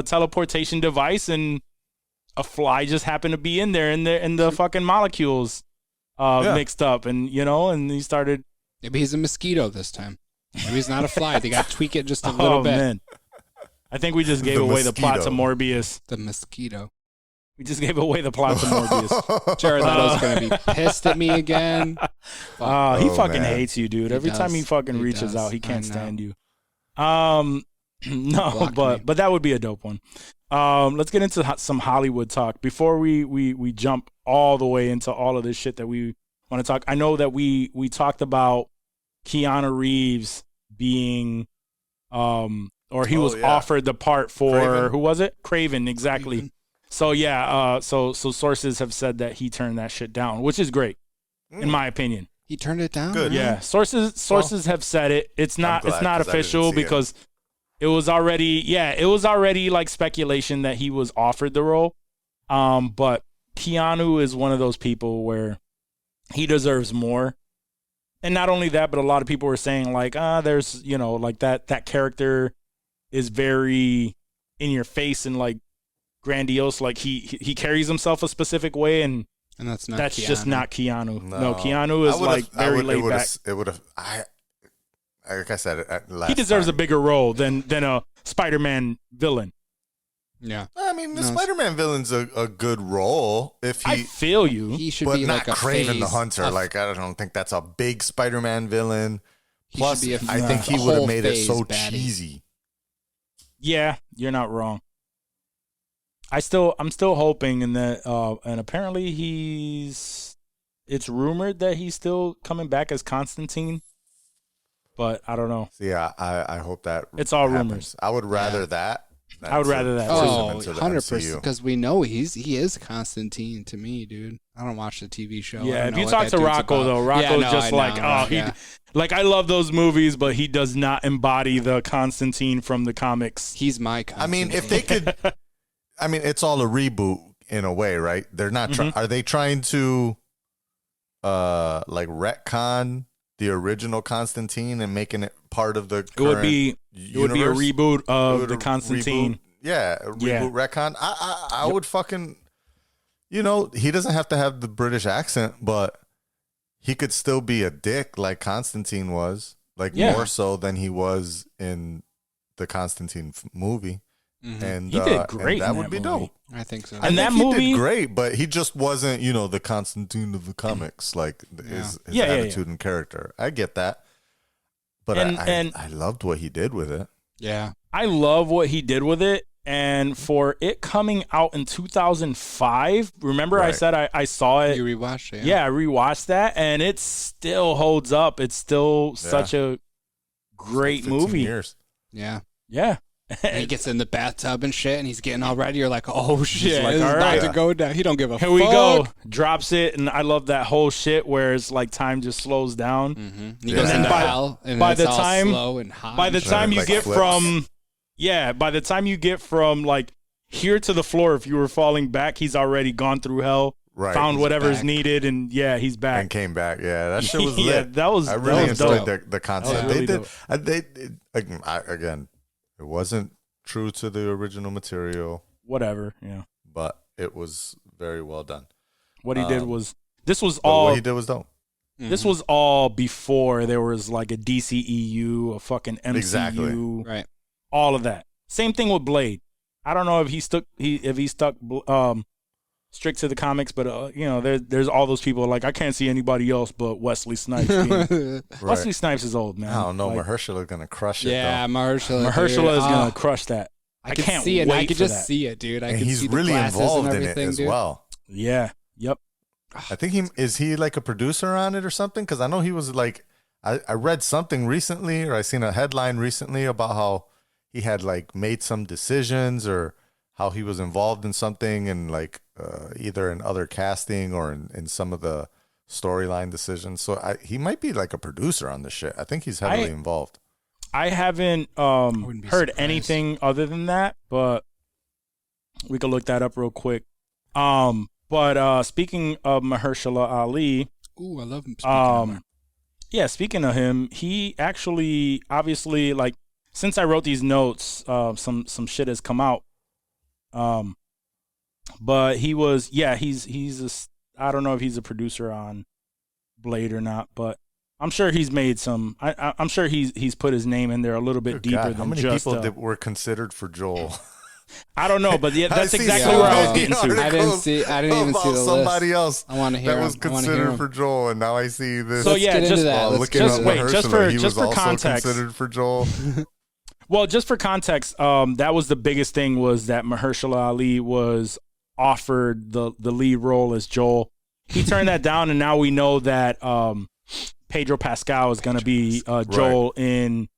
teleportation device, and a fly just happened to be in there, and the fucking molecules mixed up, and and he started. Maybe he's a mosquito this time. Maybe he's not a fly. They got to tweak it just a little bit. Man. I think we just gave away the plot to Morbius. The mosquito. We just gave away the plot to Morbius. Jared Leto's going to be pissed at me again. He fucking hates you, dude. Every time he fucking reaches out, he can't stand you. No, but that would be a dope one. Let's get into some Hollywood talk before we jump all the way into all of this shit that we want to talk. I know that we talked about Keanu Reeves being or he was offered the part for Craven. Who was it? Craven, exactly. Craven. So so sources have said that he turned that shit down, which is great in my opinion. He turned it down. Good. Yeah. Sources have said it. It's not official because it was already like speculation that he was offered the role. But Keanu is one of those people where he deserves more. And not only that, but a lot of people were saying like, there's, like that character is very in your face and like grandiose. Like he carries himself a specific way, and that's Keanu. Just not Keanu. No, Keanu is like very laid back. It would have. Like I said, he deserves a bigger role than a Spider-Man villain. Yeah, I mean the Spider-Man villain's a good role. I feel you. He should but be not like Kraven the Hunter. Like I don't think that's a big Spider-Man villain. Plus, I think he would have made it so cheesy. Yeah, you're not wrong. I'm still hoping, and apparently it's rumored that he's still coming back as Constantine. but I don't know. So yeah, I hope that It's all happens. rumors. I would rather that. I would rather that. Oh, into the 100%. MCU. Because we know he is Constantine to me, dude. I don't watch the TV show. Yeah, I don't if know you what talk that to dude's Rocco about. though, Rocco's Yeah, just I like, know, he, like I love those movies, but he does not embody the Constantine from the comimics. He's my Constantine. I mean, if they could, I mean, it's all a reboot in a way, right? They're not. Are they trying to, like retcon the original Constantine and making it part of the? It would be universe? a reboot of the Constantine. Yeah, a reboot retcon. I would fucking, you know, he doesn't have to have the British accent, but he could still be a dick like Constantine was, like more so than he was in the Constantine movie. Mm-hmm. And He did great and that in would that be movie. dope. I think so. And I that think movie he did great, but he just wasn't, you know, the Constantine of the comics, like his attitude and character. I get that, but I loved what he did with it. Yeah, I love what he did with it. And for it coming out in 2005, remember I said I saw it. You rewatched it. Yeah, I rewatched that, and it still holds up. It's still such a great movie. Years. Yeah. Yeah. And he gets in the bathtub and shit, and he's getting all ready. You're like, oh shit, like, it's all about right. to go down. He don't give a fuck. Here we go. Drops it, and I love that whole shit where it's like time just slows down. Mm-hmm. He goes And into by- hell, and by it's the all time- slow and hot. By the and time you like get flips. by the time you get from like here to the floor, if you were falling back, he's already gone through hell, found He's whatever's back. needed, and he's back. And came back. Yeah, that shit was Yeah, lit. that was- I that really was enjoyed dope. the concept. That was They really did. Again, it wasn't true to the original material, Whatever, yeah. but it was very well done. What he did was this was But all what he did was dope. this was all before there was like a DCEU, a fucking MCU, Exactly. right. all of that. Same thing with Blade. I don't know if he stuck strict to the comics, but you know, there's all those people like I can't see anybody else but Wesley Snipes. Wesley Snipes is old, man. I don't know. Like, Mahershala is gonna crush it. Yeah, though. Mahershala is gonna crush that. I can can't see it. wait I can for just that. see it, dude. I And can he's see the really glasses involved and in it everything, as dude. well. Yeah. Yep. I think is he like a producer on it or something? Because I know he was like, I read something recently, or I seen a headline recently about how he had like made some decisions or how he was involved in something and like either in other casting or in some of the storyline decisions. So he might be like a producer on this shit. I think he's heavily involved. I haven't wouldn't be heard surprised. anything other than that, but we could look that up real quick. But speaking of Mahershala Ali, Ooh, I love him. Speaking of him. yeah, speaking of him, he actually obviously like since I wrote these notes, some shit has come out. But he was he's I don't know if he's a producer on Blade or not, but I'm sure he's made some. I'm sure he's put his name in there a little bit Good deeper God, than how many just. people that were considered for Joel? I don't know, but yeah, that's I see exactly so where I was many getting to. I didn't see. I didn't even see about the somebody list. else I want to hear that was him. I wanna hear considered him. for Joel, and now I see this. So Let's yeah, get into just that. Let's looking get just up into that. wait, just Mahershala, for he just was for also context. considered for Joel. Well, just for context, that was the biggest thing was that Mahershala Ali was offered the lead role as Joel. He turned that down, and now we know that Pedro Pascal is going to be Joel in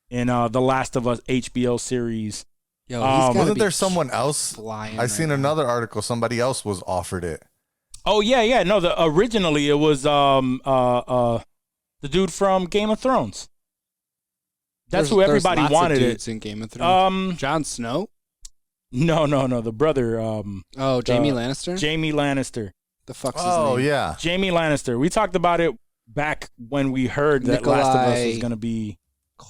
The Last of Us HBO series. Yo, he's gotta Wasn't be there someone else? flying I seen right now. another article. Somebody else was offered it. Oh yeah. No, originally it was the dude from Game of Thrones. That's who everybody there's lots wanted of it. dudes in Game of Thrones. Jon Snow. No, the brother. Oh, Jamie Lannister. Jamie Lannister. The fuck's Oh his name? yeah, Jamie Lannister. We talked about it back when we heard that Last of Us was going to be.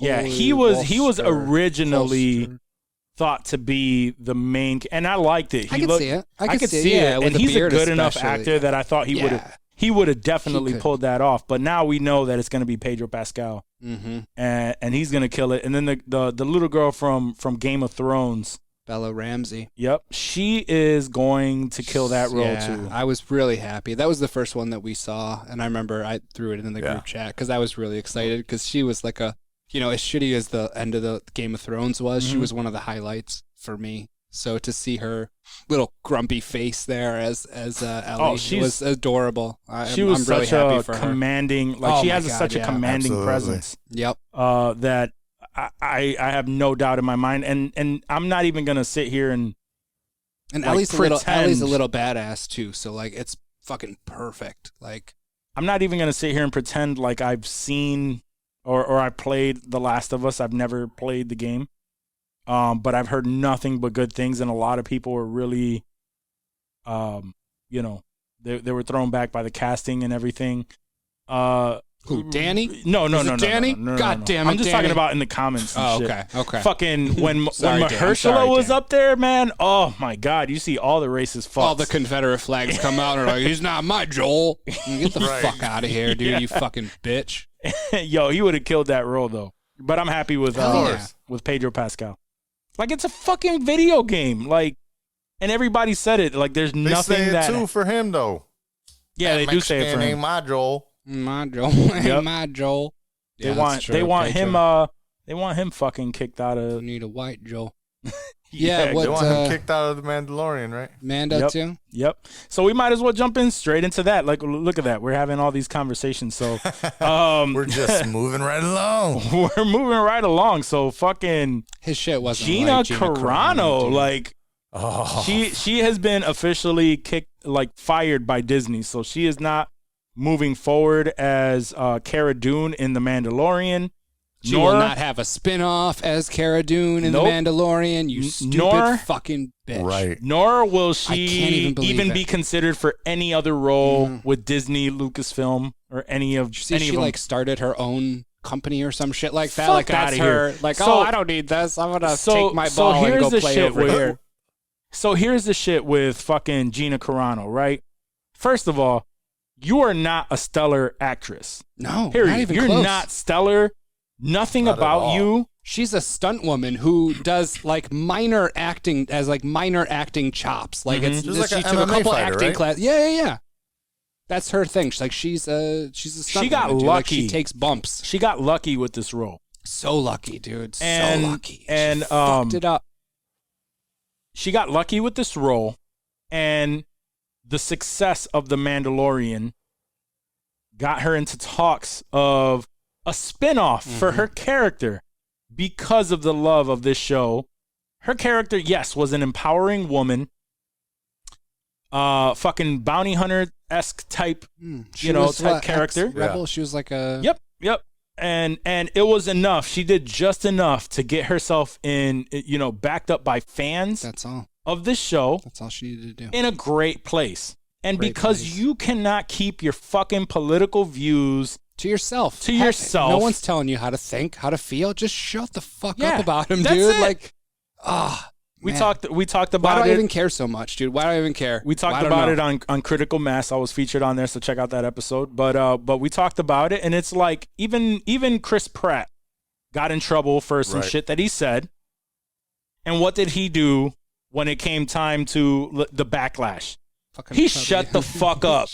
Yeah, he was originally thought to be the main, and I liked it. I could see it. I could see it. Yeah, with and the he's a beard good enough especially. actor that I thought he would have definitely could. pulled that off. But now we know that it's going to be Pedro Pascal, and he's going to kill it. And then the little girl from Game of Thrones, Bella Ramsey. yep, she is going to kill that role too. I was really happy. That was the first one that we saw, and I remember I threw it in the group chat because I was really excited because she was like a, as shitty as the end of the Game of Thrones was, she was one of the highlights for me. So to see her little grumpy face there as Ellie was adorable. She was I'm really such happy a for her. commanding, like she has such a commanding Absolutely. presence. Yep. That I have no doubt in my mind, and I'm not even gonna sit here and like, Ellie's a little badass too. So like it's fucking perfect. Like I'm not even gonna sit here and pretend like I've seen or I played The Last of Us. I've never played the game. But I've heard nothing but good things, and a lot of people were really, they were thrown back by the casting and everything. who? Danny? No, Danny? no. God damn it! I'm just Danny. talking about in the comments. And shit. Okay. Fucking when Sorry, Dan. Mahershala was Dan. up there, man. Oh my God, you see all the racist fucks. All the Confederate flags come out and are like, he's not my Joel. Get the fuck out of here, dude, you fucking bitch. Yo, he would have killed that role though. But I'm happy with Yeah. with Pedro Pascal. Like it's a fucking video game. Like, and everybody said it. Like there's They nothing say it that. too for him though. Yeah, they do say it for Mexican him. ain't my Joel. My Joel. Yep. My Joel. They Yeah, want that's true. they want Okay, him true. they want him fucking kicked out You of need a white Joel. yeah, what- They want uh, him kicked out of the Mandalorian, right? Mando Yep. too? Yep. So we might as well jump in straight into that. Like look at that. We're having all these conversations. So We're just moving right along. we're moving right along. So fucking His shit wasn't Gina like Gina Carano, dude. like Oh, she has been officially fired by Disney. So she is not moving forward as Cara Dune in The Mandalorian. She will not have a spin-off as Cara Dune in Nope. The Mandalorian, you stupid Nor- fucking bitch. right. Nor will I can't she even believe it. be considered for any other role with Disney, Lucasfilm, or any of Did you see any she of them. like started her own company or some shit like that? Fuck Like that's outta here. her. Like, So- I don't need this. I'm gonna take my so ball and here's go the play shit over with, here. So here's the shit with fucking Gina Carano, right? First of all, you are not a stellar actress. No, Period. not even You're close. not stellar. Nothing Not at about all. you. She's a stunt woman who does like minor acting chops. Like it's Just like she an took a MMA couple fighter, acting right? class. Yeah. That's her thing. She's a stunt She got woman, dude. Like, lucky. she takes bumps. She got lucky with this role. So lucky, dude. And- so lucky. and, she fucked it up. She got lucky with this role, and the success of The Mandalorian got her into talks of a spinoff for her character because of the love of this show. Her character, yes, was an empowering woman, fucking bounty hunter-esque type, She type was, what, character. ex-rebel? Yeah. She was like a Yep. And it was enough. She did just enough to get herself backed up by fans That's all. of this show That's all she needed to do. in a great place. And Great because place. you cannot keep your fucking political views To yourself. To Heck, yourself. No one's telling you how to think, how to feel. Just shut the fuck Yeah, up about him, that's dude. it. Like, we man. talked Why do about I it. even care so much, dude? Why do I even care? We talked about it on Critical Mass. I was featured on there, so check out that episode. But we talked about it, and it's like even Chris Pratt got in trouble for some Right. shit that he said. And what did he do when it came time to the backlash? He shut the fuck up.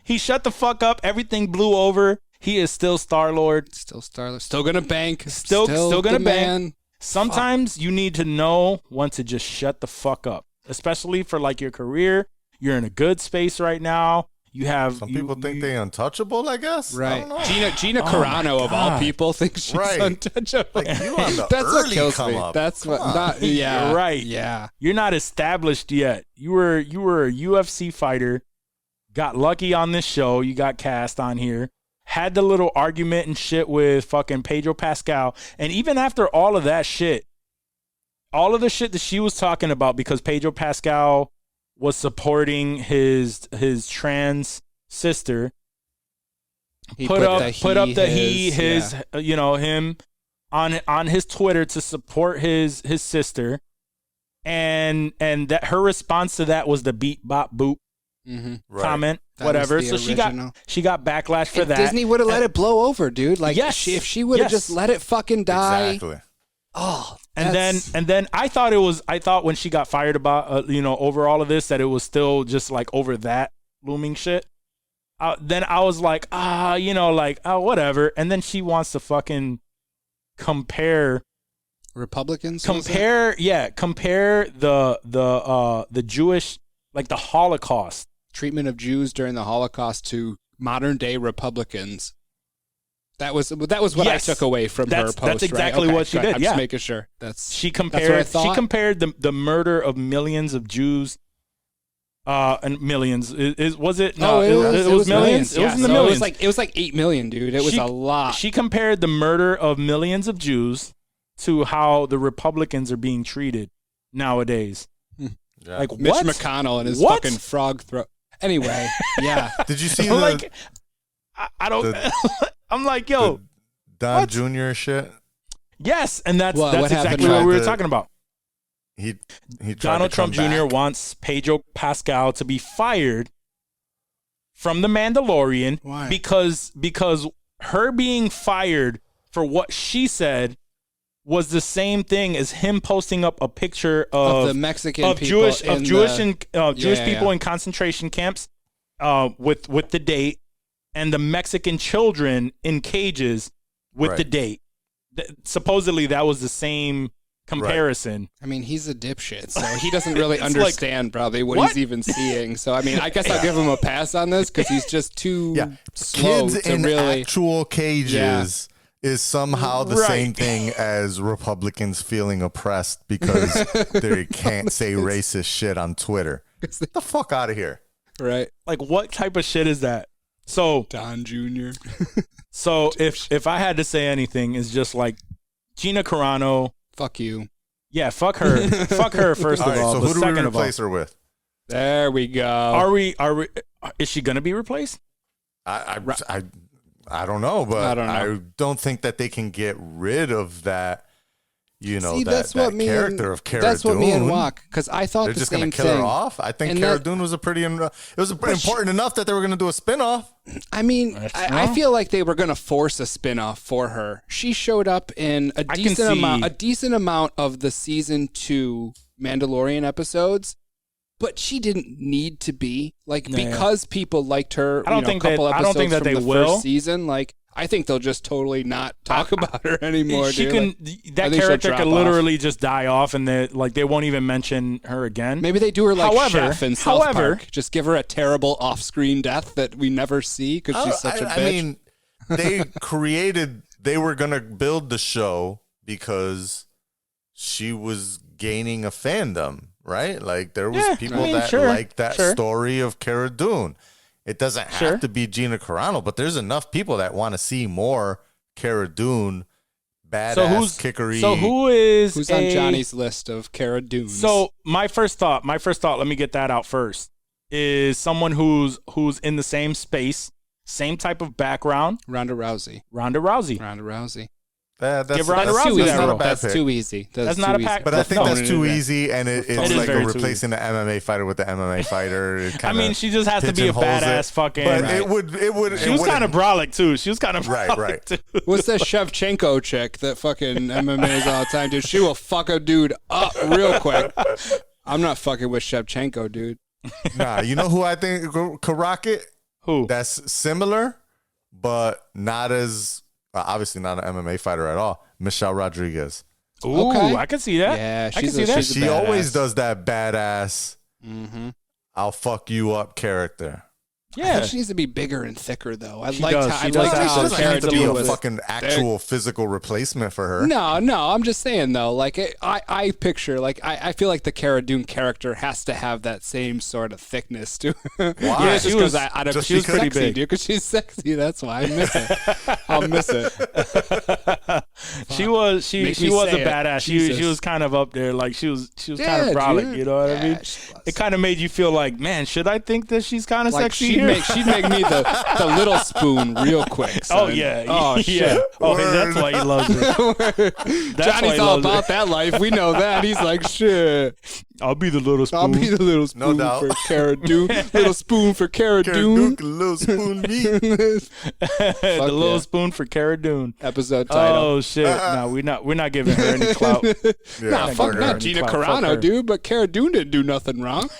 He shut the fuck up. Everything blew over. He is still Star-Lord. Still Starler. Still gonna bank. Still gonna the bank. man. Sometimes you need to know when to just shut the fuck up, especially for like your career. You're in a good space right now. You have Some people think they untouchable, I guess. I Right. don't know. Gina Oh Carano my of all God. people thinks she's Right. untouchable. Like, you on the That's what early kills come me. up. That's what Come on. not yeah. You're right. Yeah. You're not established yet. You were a UFC fighter. Got lucky on this show. You got cast on here. Had the little argument and shit with fucking Pedro Pascal. And even after all of that shit, all of the shit that she was talking about, because Pedro Pascal was supporting his trans sister, He put up the his, yeah. him on his Twitter to support his sister, and that her response to that was the beat bop boop Mhm. Right. comment, That whatever. was So the she original. got backlash for If that. Disney would have let it blow over, dude. Like, Yes. if she would have Yes. just let it fucking die. Exactly. Oh, And that's- then I thought when she got fired about over all of this that it was still just like over that looming shit. Then I was like, whatever. And then she wants to fucking compare Republicans? Compare the Jewish, like the Holocaust treatment of Jews during the Holocaust to modern day Republicans. That was what I took away from her post. That's exactly what she did. I'm just making sure. She compared the murder of millions of Jews. And millions. Was it? No, it was millions. It was in the millions. It was like 8 million, dude. It was a lot. She compared the murder of millions of Jews to how the Republicans are being treated nowadays. Yeah. Like Mitch what? McConnell and his fucking frog throat. Anyway, yeah. Did you see I don't. I'm like, yo, Don Jr. shit. Yes, and that's exactly what we were talking about. He Donald Trump Jr. wants Pedro Pascal to be fired from The Mandalorian. Why? Because her being fired for what she said was the same thing as him posting up a picture of the Mexican Jewish people people in concentration camps with the date, and the Mexican children in cages with the date. Supposedly that was the same comparison. I mean, he's a dipshit, so he doesn't really understand probably what he's even seeing. So, I mean, I guess I'll give him a pass on this because he's just too slow kids to in really actual cages is somehow the same thing as Republicans feeling oppressed because they can't say racist shit on Twitter. Get the fuck out of here. Right. Like, what type of shit is that? So Don Jr. So if I had to say anything, it's just like Gina Carano. Fuck you. Yeah, fuck her. Fuck her first of all. So but who do we second replace her with? There we go. Are we? Is she gonna be replaced? I don't know, but I don't think that they can get rid of that. You know, See, that character of Cara Dune. That's what me and Walk, because I thought they're the just same going to kill thing. her off. I think Cara Dune was important enough that they were going to do a spinoff. I mean, I feel like they were going to force a spinoff for her. She showed up in a decent amount of the season 2 Mandalorian episodes, but she didn't need to be because people liked her. I don't think that they will. First season, I think they'll just totally not talk about her anymore. That character could literally just die off, and they won't even mention her again. Maybe they do her Chef in South Park. Just give her a terrible off-screen death that we never see because she's such a bitch. I mean, they were gonna build the show because she was gaining a fandom, right? Like there was people that liked that story of Cara Dune. It doesn't have to be Gina Carano, but there's enough people that want to see more Cara Dune, badass kickery. So who's on Johnny's list of Cara Dunes? So my first thought, let me get that out first, is someone who's in the same space, same type of background. Ronda Rousey. Give Ronda Rousey that role. That's too easy. That's not a pack. But I think that's too easy, and it's like replacing the MMA fighter with the MMA fighter. I mean, she just has to be a badass fucking. But it would. She was kind of brolic too. Right. Too. What's that Shevchenko chick that fucking MMA's all the time, dude? She will fuck a dude up real quick. I'm not fucking with Shevchenko, dude. Nah, you know who I think could rock it? Who? That's similar, but not as. Obviously not an MMA fighter at all. Michelle Rodriguez. Ooh, okay. I can see that. Yeah, she always does that badass. Mm-hmm. I'll fuck you up character. Yeah, I think she needs to be bigger and thicker, though. She doesn't have to be a fucking actual physical replacement for her. No, I'm just saying though. I picture I feel like the Cara Dune character has to have that same sort of thickness to her. Why? Yeah, she was pretty big, dude. Because she's sexy. That's why I miss it. I'll miss it. She was a badass. She was kind of up there. Like she was kind of brolic. Dude. You know what I mean? It kind of made you feel like, man, should I think that she's kind of sexy? She'd make me the little spoon real quick. Son. Oh yeah. Oh shit. Oh, that's why he loves it. Johnny's all about that life. We know that. He's like, shit. I'll be the little spoon. I'll be the little spoon for Cara Dune. Little spoon for Cara Dune. Little spoon me. The little spoon for Cara Dune. Episode title. Oh shit. No, we're not giving her any clout. Fuck not Gina Carano, dude. But Cara Dune didn't do nothing wrong.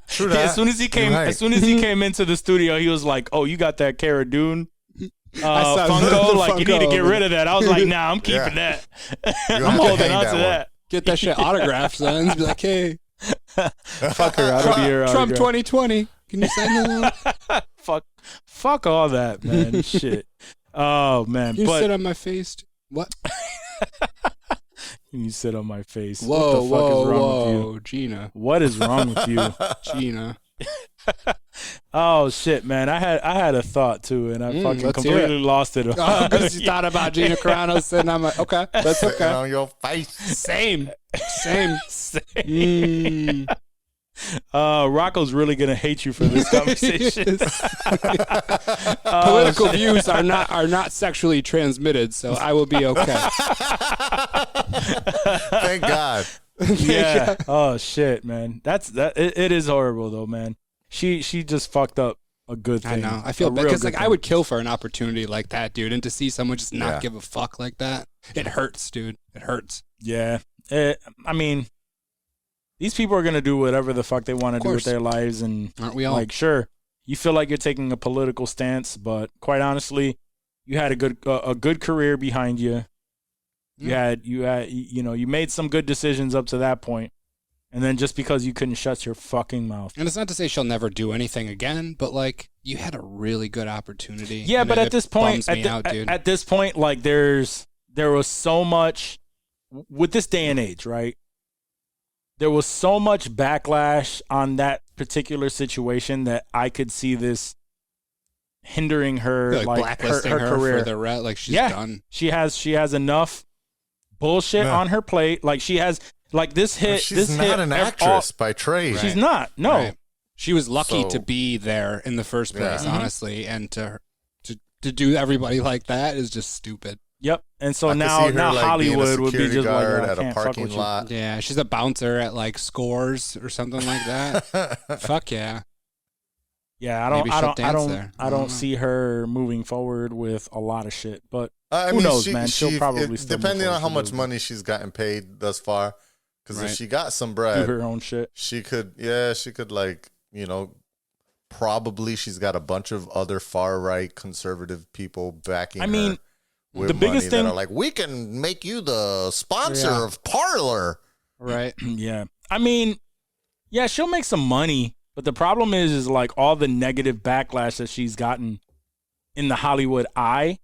True that. As soon as he came into the studio, he was like, "Oh, you got that Cara Dune saw Funko. the Like, you need to Funko. get rid of that. I was like, nah, I'm keeping that. I'm holding on to that. Get that shit autographed, son. Be like, hey, Fuck her. That'll be your Trump autograph. 2020. Can you sign that? Fuck all that, man. Shit. Oh man. Can you But sit on my face? What? you sit on my face. Whoa, what the fuck is wrong with you? whoa, Gina. What is wrong with you? Gina. Oh shit, man. I had a thought too, and I fucking let's hear completely lost it. Oh, because you thought about Gina Carano sitting on my. Okay, that's Sitting okay. on your face. Same. Mm. Rocco's really gonna hate you for this conversation. Political views are not sexually transmitted, so I will be okay. Thank God. Yeah. Oh shit, man. It is horrible though, man. She just fucked up a good thing. I know. I feel A bad real because good I thing. would kill for an opportunity like that, dude. And to see someone just not Yeah. give a fuck like that, it hurts, dude. It hurts. Yeah. I mean, these people are gonna do whatever the fuck they want to do with course. their lives, and Aren't we all? like, sure, you feel like you're taking a political stance, but quite honestly, you had a good career behind you. You had you made some good decisions up to that point, and then just because you couldn't shut your fucking mouth. And it's not to say she'll never do anything again, but like you had a really good opportunity. Yeah, and but it at this point, bums me out, dude. at this point, like there was so much with this day and age, right? There was so much backlash on that particular situation that I could see this hindering her, like blacklisting her her career. for the like she's Yeah. done. She has enough bullshit Yeah. on her plate. Like she has, like this hit. She's this not hit an ev- actress by trade. She's not. No. Right. She was lucky So- to be there in the first place, Yeah. honestly, and to do everybody like that is just stupid. Yep. And so I could now see her, now like, Hollywood being a would be security just like, guard oh, I at a can't fuck parking with you. lot. Yeah, she's a bouncer at like Scores or something like that. Fuck yeah. Yeah, Maybe she'll dance there. I don't see her moving forward with a lot of shit. But I who mean, knows, man? She'll probably it, still move depending on forward. how She'll much do- money she's gotten paid thus far. Because Right. if she got some do bread, her own shit. she could like, probably she's got a bunch of other far right conservative people backing I mean, her with the biggest money thing- that are like, we can make you the sponsor Yeah. of Parlor. Right. Yeah. I mean, yeah, she'll make some money, but the problem is like all the negative backlash that she's gotten in the Hollywood eye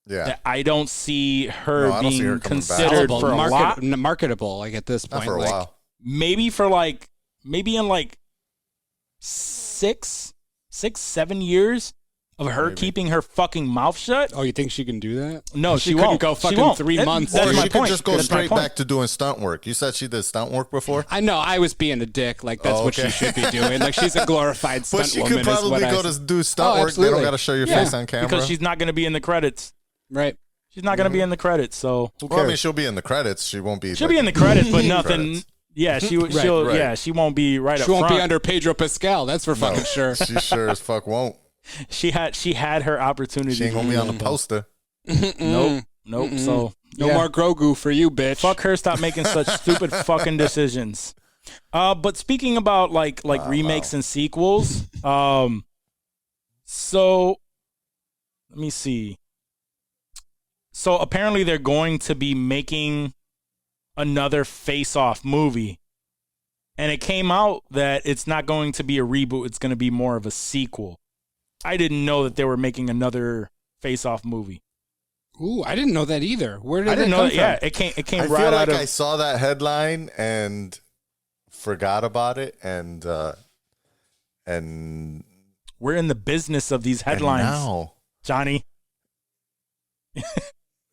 Yeah. that I don't see her No, I don't see being her coming back. considered Sellable, for a lot. marketable, like at this Not point. for a like, while. Maybe in like 7 years of her Maybe. keeping her fucking mouth shut. Oh, you think she can do that? No, she she couldn't won't. go She fucking won't. 3 months. That's Or my she point. could just go That's my straight point. back to doing stunt work. You said she did stunt work before? I know I was being a dick. Like that's Oh, what she okay. should be doing. Like she's a glorified stunt But she woman. could probably is what go I, to do stunt Oh, work. They absolutely. don't got to show your Yeah, face on camera. because she's not going to be in the credits. right. She's not going to be in the credits, so who cares? Well, I mean, she'll be in the credits. She won't be. She'll like, be in the credits, but nothing. credits. Yeah, she'll. right. Yeah, she won't be right She up won't front. be under Pedro Pascal. That's for fucking sure. She sure as fuck won't. She had her opportunity. She ain't gonna be on the poster. Nope. So No yeah. more Grogu for you, bitch. Fuck her. Stop making such stupid fucking decisions. But speaking about like remakes and sequels, so let me see. So apparently they're going to be making another Face-Off movie. And it came out that it's not going to be a reboot, it's going to be more of a sequel. I didn't know that they were making another Face-Off movie. Ooh, I didn't know that either. Where did I didn't that know come that. from? Yeah, it came I right feel out like of I saw that headline and forgot about it, and we're in the business of these headlines, now, Johnny.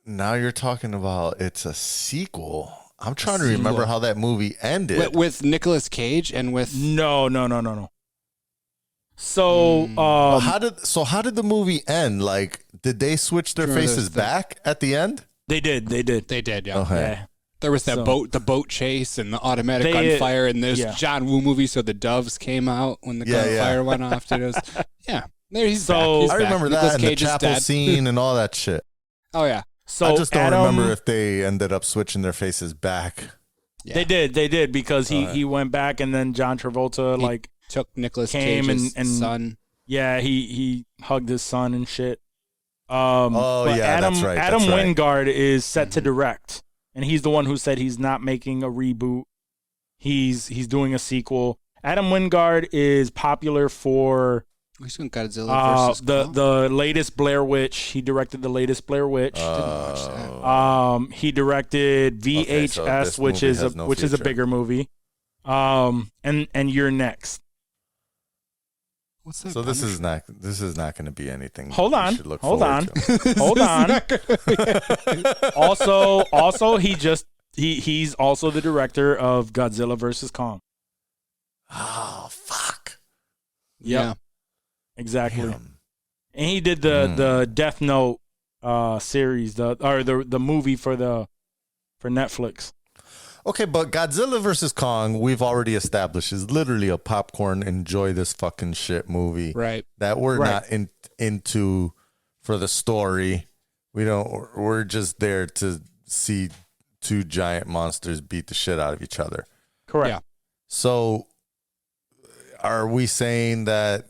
now you're talking about it's a sequel. I'm trying to remember how that movie ended. With Nicolas Cage and with No. So, How did the movie end? Like, did they switch their Sure, faces there's the- back at the end? they did. they did, yeah. Okay. Yeah. There was that So- the boat chase and the automatic They- gunfire, and there's yeah. John Woo movie, so the doves came out when the Yeah, yeah. gunfire went off. Dude, it was, yeah, there he's So- back. He's I back. remember Nicolas that and the Cage is chapel dead. scene and all that shit. Oh yeah, So I just don't Adam, remember if they ended up switching their faces back. yeah. They did because he went back and then John Travolta He like took Nicolas came Cage's and son. yeah he hugged his son and shit. But yeah, that's right. Adam that's right. Wingard is set to direct, and he's the one who said he's not making a reboot. He's doing a sequel. Adam Wingard is popular for He's doing Godzilla versus Kong. the latest Blair Witch. He directed the latest Blair Witch. Didn't watch that. He directed VHS, so which movie is has no a future. bigger movie. And You're Next. What's that? So this is not going to be anything. Hold on. we should look Hold forward on. to. Hold on. Also, he's also the director of Godzilla versus Kong. Oh fuck! Yep. Yeah. Exactly. Damn. And he did the Death Note series, the movie for Netflix. Okay, but Godzilla versus Kong, we've already established, is literally a popcorn enjoy this fucking shit movie. Right. That we're Right. not into for the story. We're just there to see two giant monsters beat the shit out of each other. Correct. Yeah. So are we saying that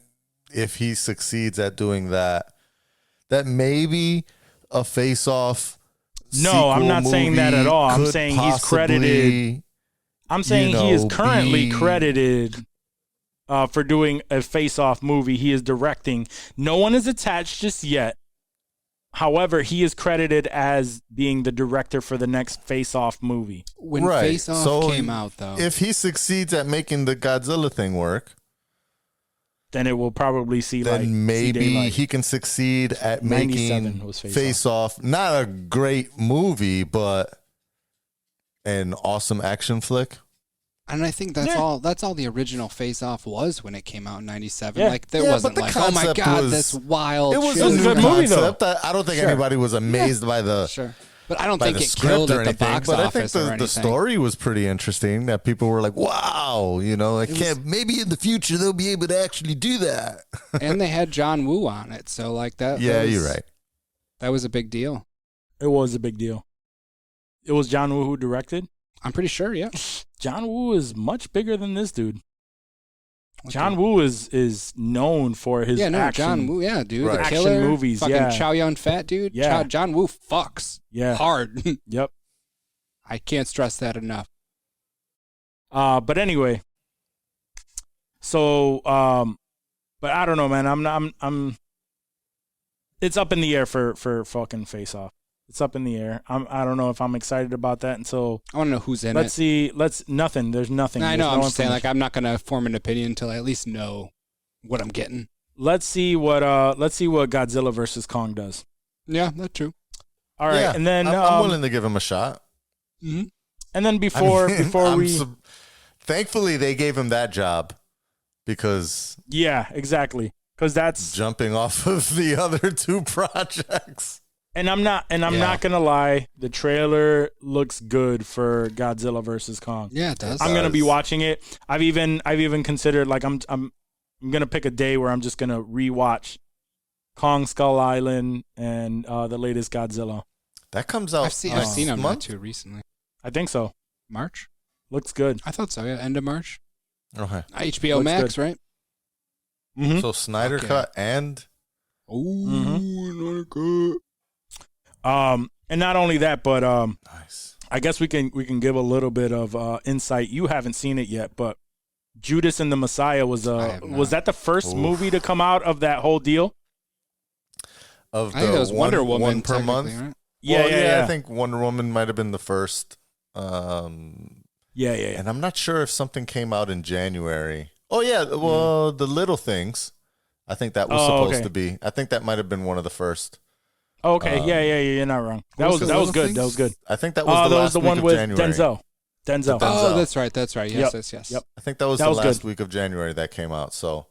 if he succeeds at doing that, that maybe a face-off No, I'm not saying that at all. I'm could saying he's credited. possibly, I'm saying he is currently be- credited for doing a face-off movie. He is directing. No one is attached just yet. However, he is credited as being the director for the next face-off movie. When Right. Face Off So came out, though, if he succeeds at making the Godzilla thing work, Then it will probably see then like maybe daylight. he can succeed at 97 making was Face Face Off not a great movie, but an awesome action flick. and I think that's Yeah. all. That's all the original Face Off was when it came out in '97. Yeah. Like there Yeah, wasn't but the like, oh my concept god, was- this wild. It was shit. a was a new good movie, though. concept. I don't think Sure. anybody was amazed by the Sure, but I don't by think the it script killed or at the anything. box But I think office or the anything. story was pretty interesting. That people were like, "Wow, I can't. Maybe in the future they'll be able to actually do that." And they had John Woo on it, so like that. Yeah, that was- you're right. That was a big deal. It was a big deal. It was John Woo who directed. I'm pretty sure. Yeah. John Woo is much bigger than this dude. What John Woo is known for his Yeah, no, action. John Woo. Yeah, dude, Right. the Action killer movies, fucking yeah. Chow Yun Fat dude. Yeah. John Woo fucks. Yeah. Hard. Yep. I can't stress that enough. But anyway. So, but I don't know, man. I'm. It's up in the air for fucking Face Off. It's up in the air. I don't know if I'm excited about that until. I want to know who's in Let's it. see. Nothing. There's nothing. I There's know. no I'm just saying, like, information. I'm not gonna form an opinion until I at least know what I'm getting. Let's see what Godzilla versus Kong does. Yeah, that's true. All right, Yeah, and then I'm willing to give him a shot. Mm-hmm. and then before Thankfully, they gave him that job because yeah, exactly, because that's jumping off of the other two projects. and I'm not gonna lie, the trailer looks good for Godzilla versus Kong. Yeah, it does. I'm gonna be watching it. I've even considered like I'm gonna pick a day where I'm just gonna rewatch Kong Skull Island and the latest Godzilla. That comes out. I've seen next them month? too recently. I think so. March? Looks good. I thought so. Yeah, end of March. Okay. HBO Looks Max, right? Mm-hmm. So Snyder Okay. cut and And not only that, but nice. I guess we can give a little bit of insight. You haven't seen it yet, but Judas and the Messiah was have not. was that the first movie to come out of that whole deal? Of I think that was Wonder Woman one per month. technically, Right? Yeah. I think Wonder Woman might have been the first. Yeah. And I'm not sure if something came out in January. Oh yeah, well, The Little Things. I think that was supposed okay. to be. I think that might have been one of the first. Okay, yeah, you're not wrong. That was was the good. Little That was good. I think that was the that last was the week one of with January. Denzel. Denzel. Oh, that's right. That's right. Yes, Yep. yes. Yep. I think that was That the was last good. week of January that came out. So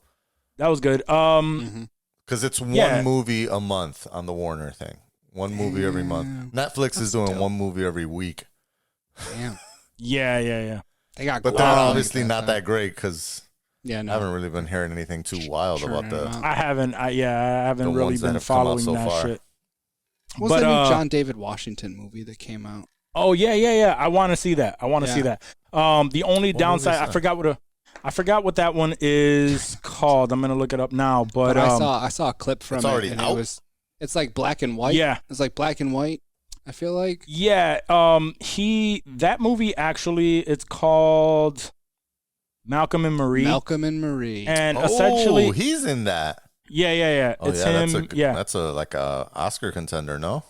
That was good. because it's one Yeah. movie a month on the Warner thing, one movie every month. Netflix is doing one movie every week, Damn. Yeah. They got but Guam they're like obviously not though. that great because Yeah, I no. haven't really been hearing anything too wild Churning about them the. out. I haven't. I haven't The really ones that been have come out following so that far. shit. What's But, that new John David Washington movie that came out? Oh yeah. I want to see that. I want to see Yeah. that. The only What downside, movie is that? I forgot what that one is called. I'm gonna look it up now. But I saw a clip from It's it. already And out? It was It's like black and white. Yeah. It's like black and white. I feel like. Yeah. That movie actually, it's called Malcolm and Marie. Malcolm and Marie. And essentially, he's in that. Yeah. Oh, it's yeah, him. That's like a Oscar contender, no?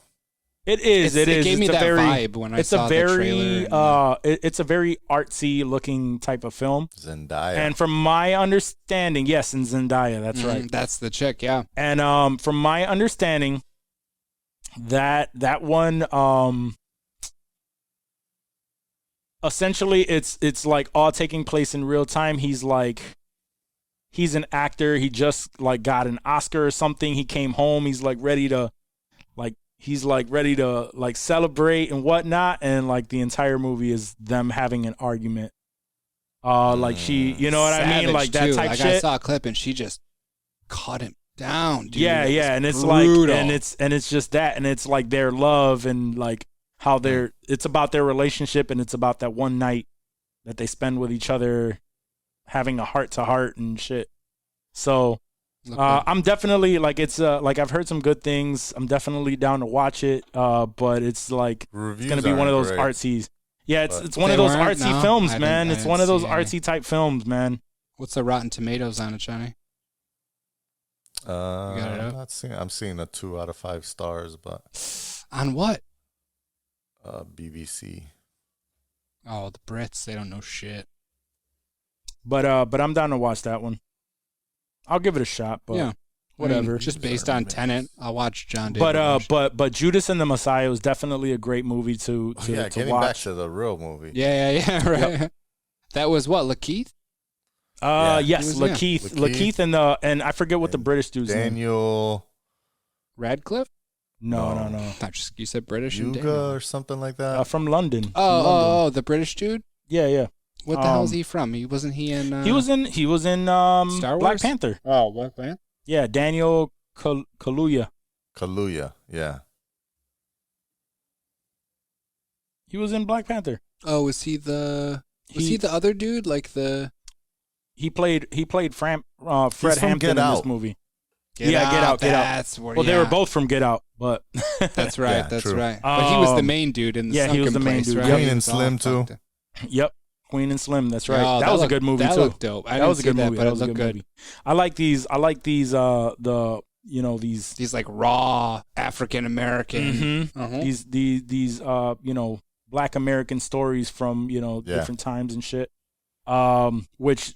It is. It gave me it's that a very, vibe when I saw the trailer. It's a very artsy looking type of film. Zendaya. And from my understanding, yes, and Zendaya, that's right. That's the chick, yeah. And from my understanding, that one essentially it's like all taking place in real time. He's an actor. He just like got an Oscar or something. He came home. He's ready to celebrate and whatnot. And like the entire movie is them having an argument. Like she, you know what I mean? Like that too. type like shit. I saw a clip and she just cut him down, dude. Yeah. And it's brutal. like, and it's just that. And it's like their love and like how it's about their relationship. And it's about that one night that they spend with each other having a heart to heart and shit. So, I'm definitely like I've heard some good things. I'm definitely down to watch it. But it's like Reviews it's gonna be one of those great. artsy. Yeah, it's one of those artsy films, man. It's one of those artsy type films, man. What's the Rotten Tomatoes on it, Johnny? I'm seeing a 2 out of 5 stars, but on what? BBC. Oh, the Brits, they don't know shit. But I'm down to watch that one. I'll give it a shot, but yeah, whatever. Just based on Tenet, I'll watch John David. But Judas and the Messiah was definitely a great movie to getting watch. back to the real movie. Yeah, right. Yep. That was what, Lakeith? Yes, Lakeith and I forget what the British dude's name. Daniel Radcliffe? No. Not just you said British. Yuga or something like that. From London. Oh, the British dude? Yeah. What the hell is he from? He wasn't he in? He was in Star Wars? Black Panther. Oh, Black Panther. Yeah, Daniel Kaluuya. Kaluuya, yeah. He was in Black Panther. Oh, was he the other dude? Like the he played Fred Hampton in this movie. Get Out. That's where. Well, they were both from Get Out, but that's right. Yeah, that's true. right. But he was the main dude in the he was the main dude. Right? Queen and Slim too. Yep, Queen and Slim. That's right. Oh, that was a good movie too. That looked dope. That was a good movie. But it looked good. I like these. These like raw African American. These Black American stories from different times and shit. Which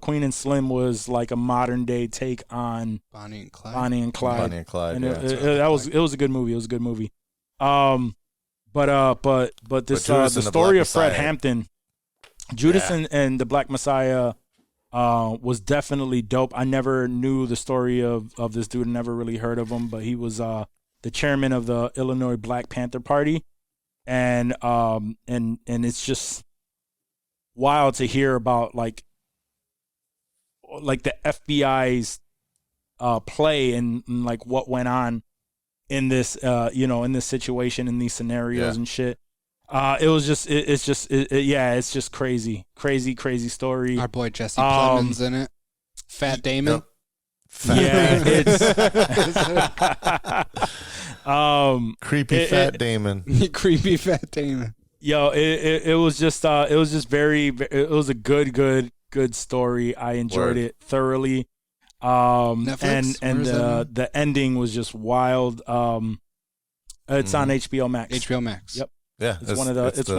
Queen and Slim was like a modern day take on Bonnie and Clyde. And it was a good movie. It was a good movie. But this the story of Fred Hampton, Judas and the Black Messiah, was definitely dope. I never knew the story of this dude. I never really heard of him, but he was the chairman of the Illinois Black Panther Party, and it's just wild to hear about like the FBI's play and like what went on in this in this situation, in these scenarios and shit. It's just crazy story. Our boy Jesse Plemons in it. Fat Damon. It's creepy Fat Damon. Creepy Fat Damon. Yo, it was a good story. I enjoyed it thoroughly. Netflix? And the ending was just wild. It's on HBO Max. HBO Max. Yep. Yeah, it's one of the it's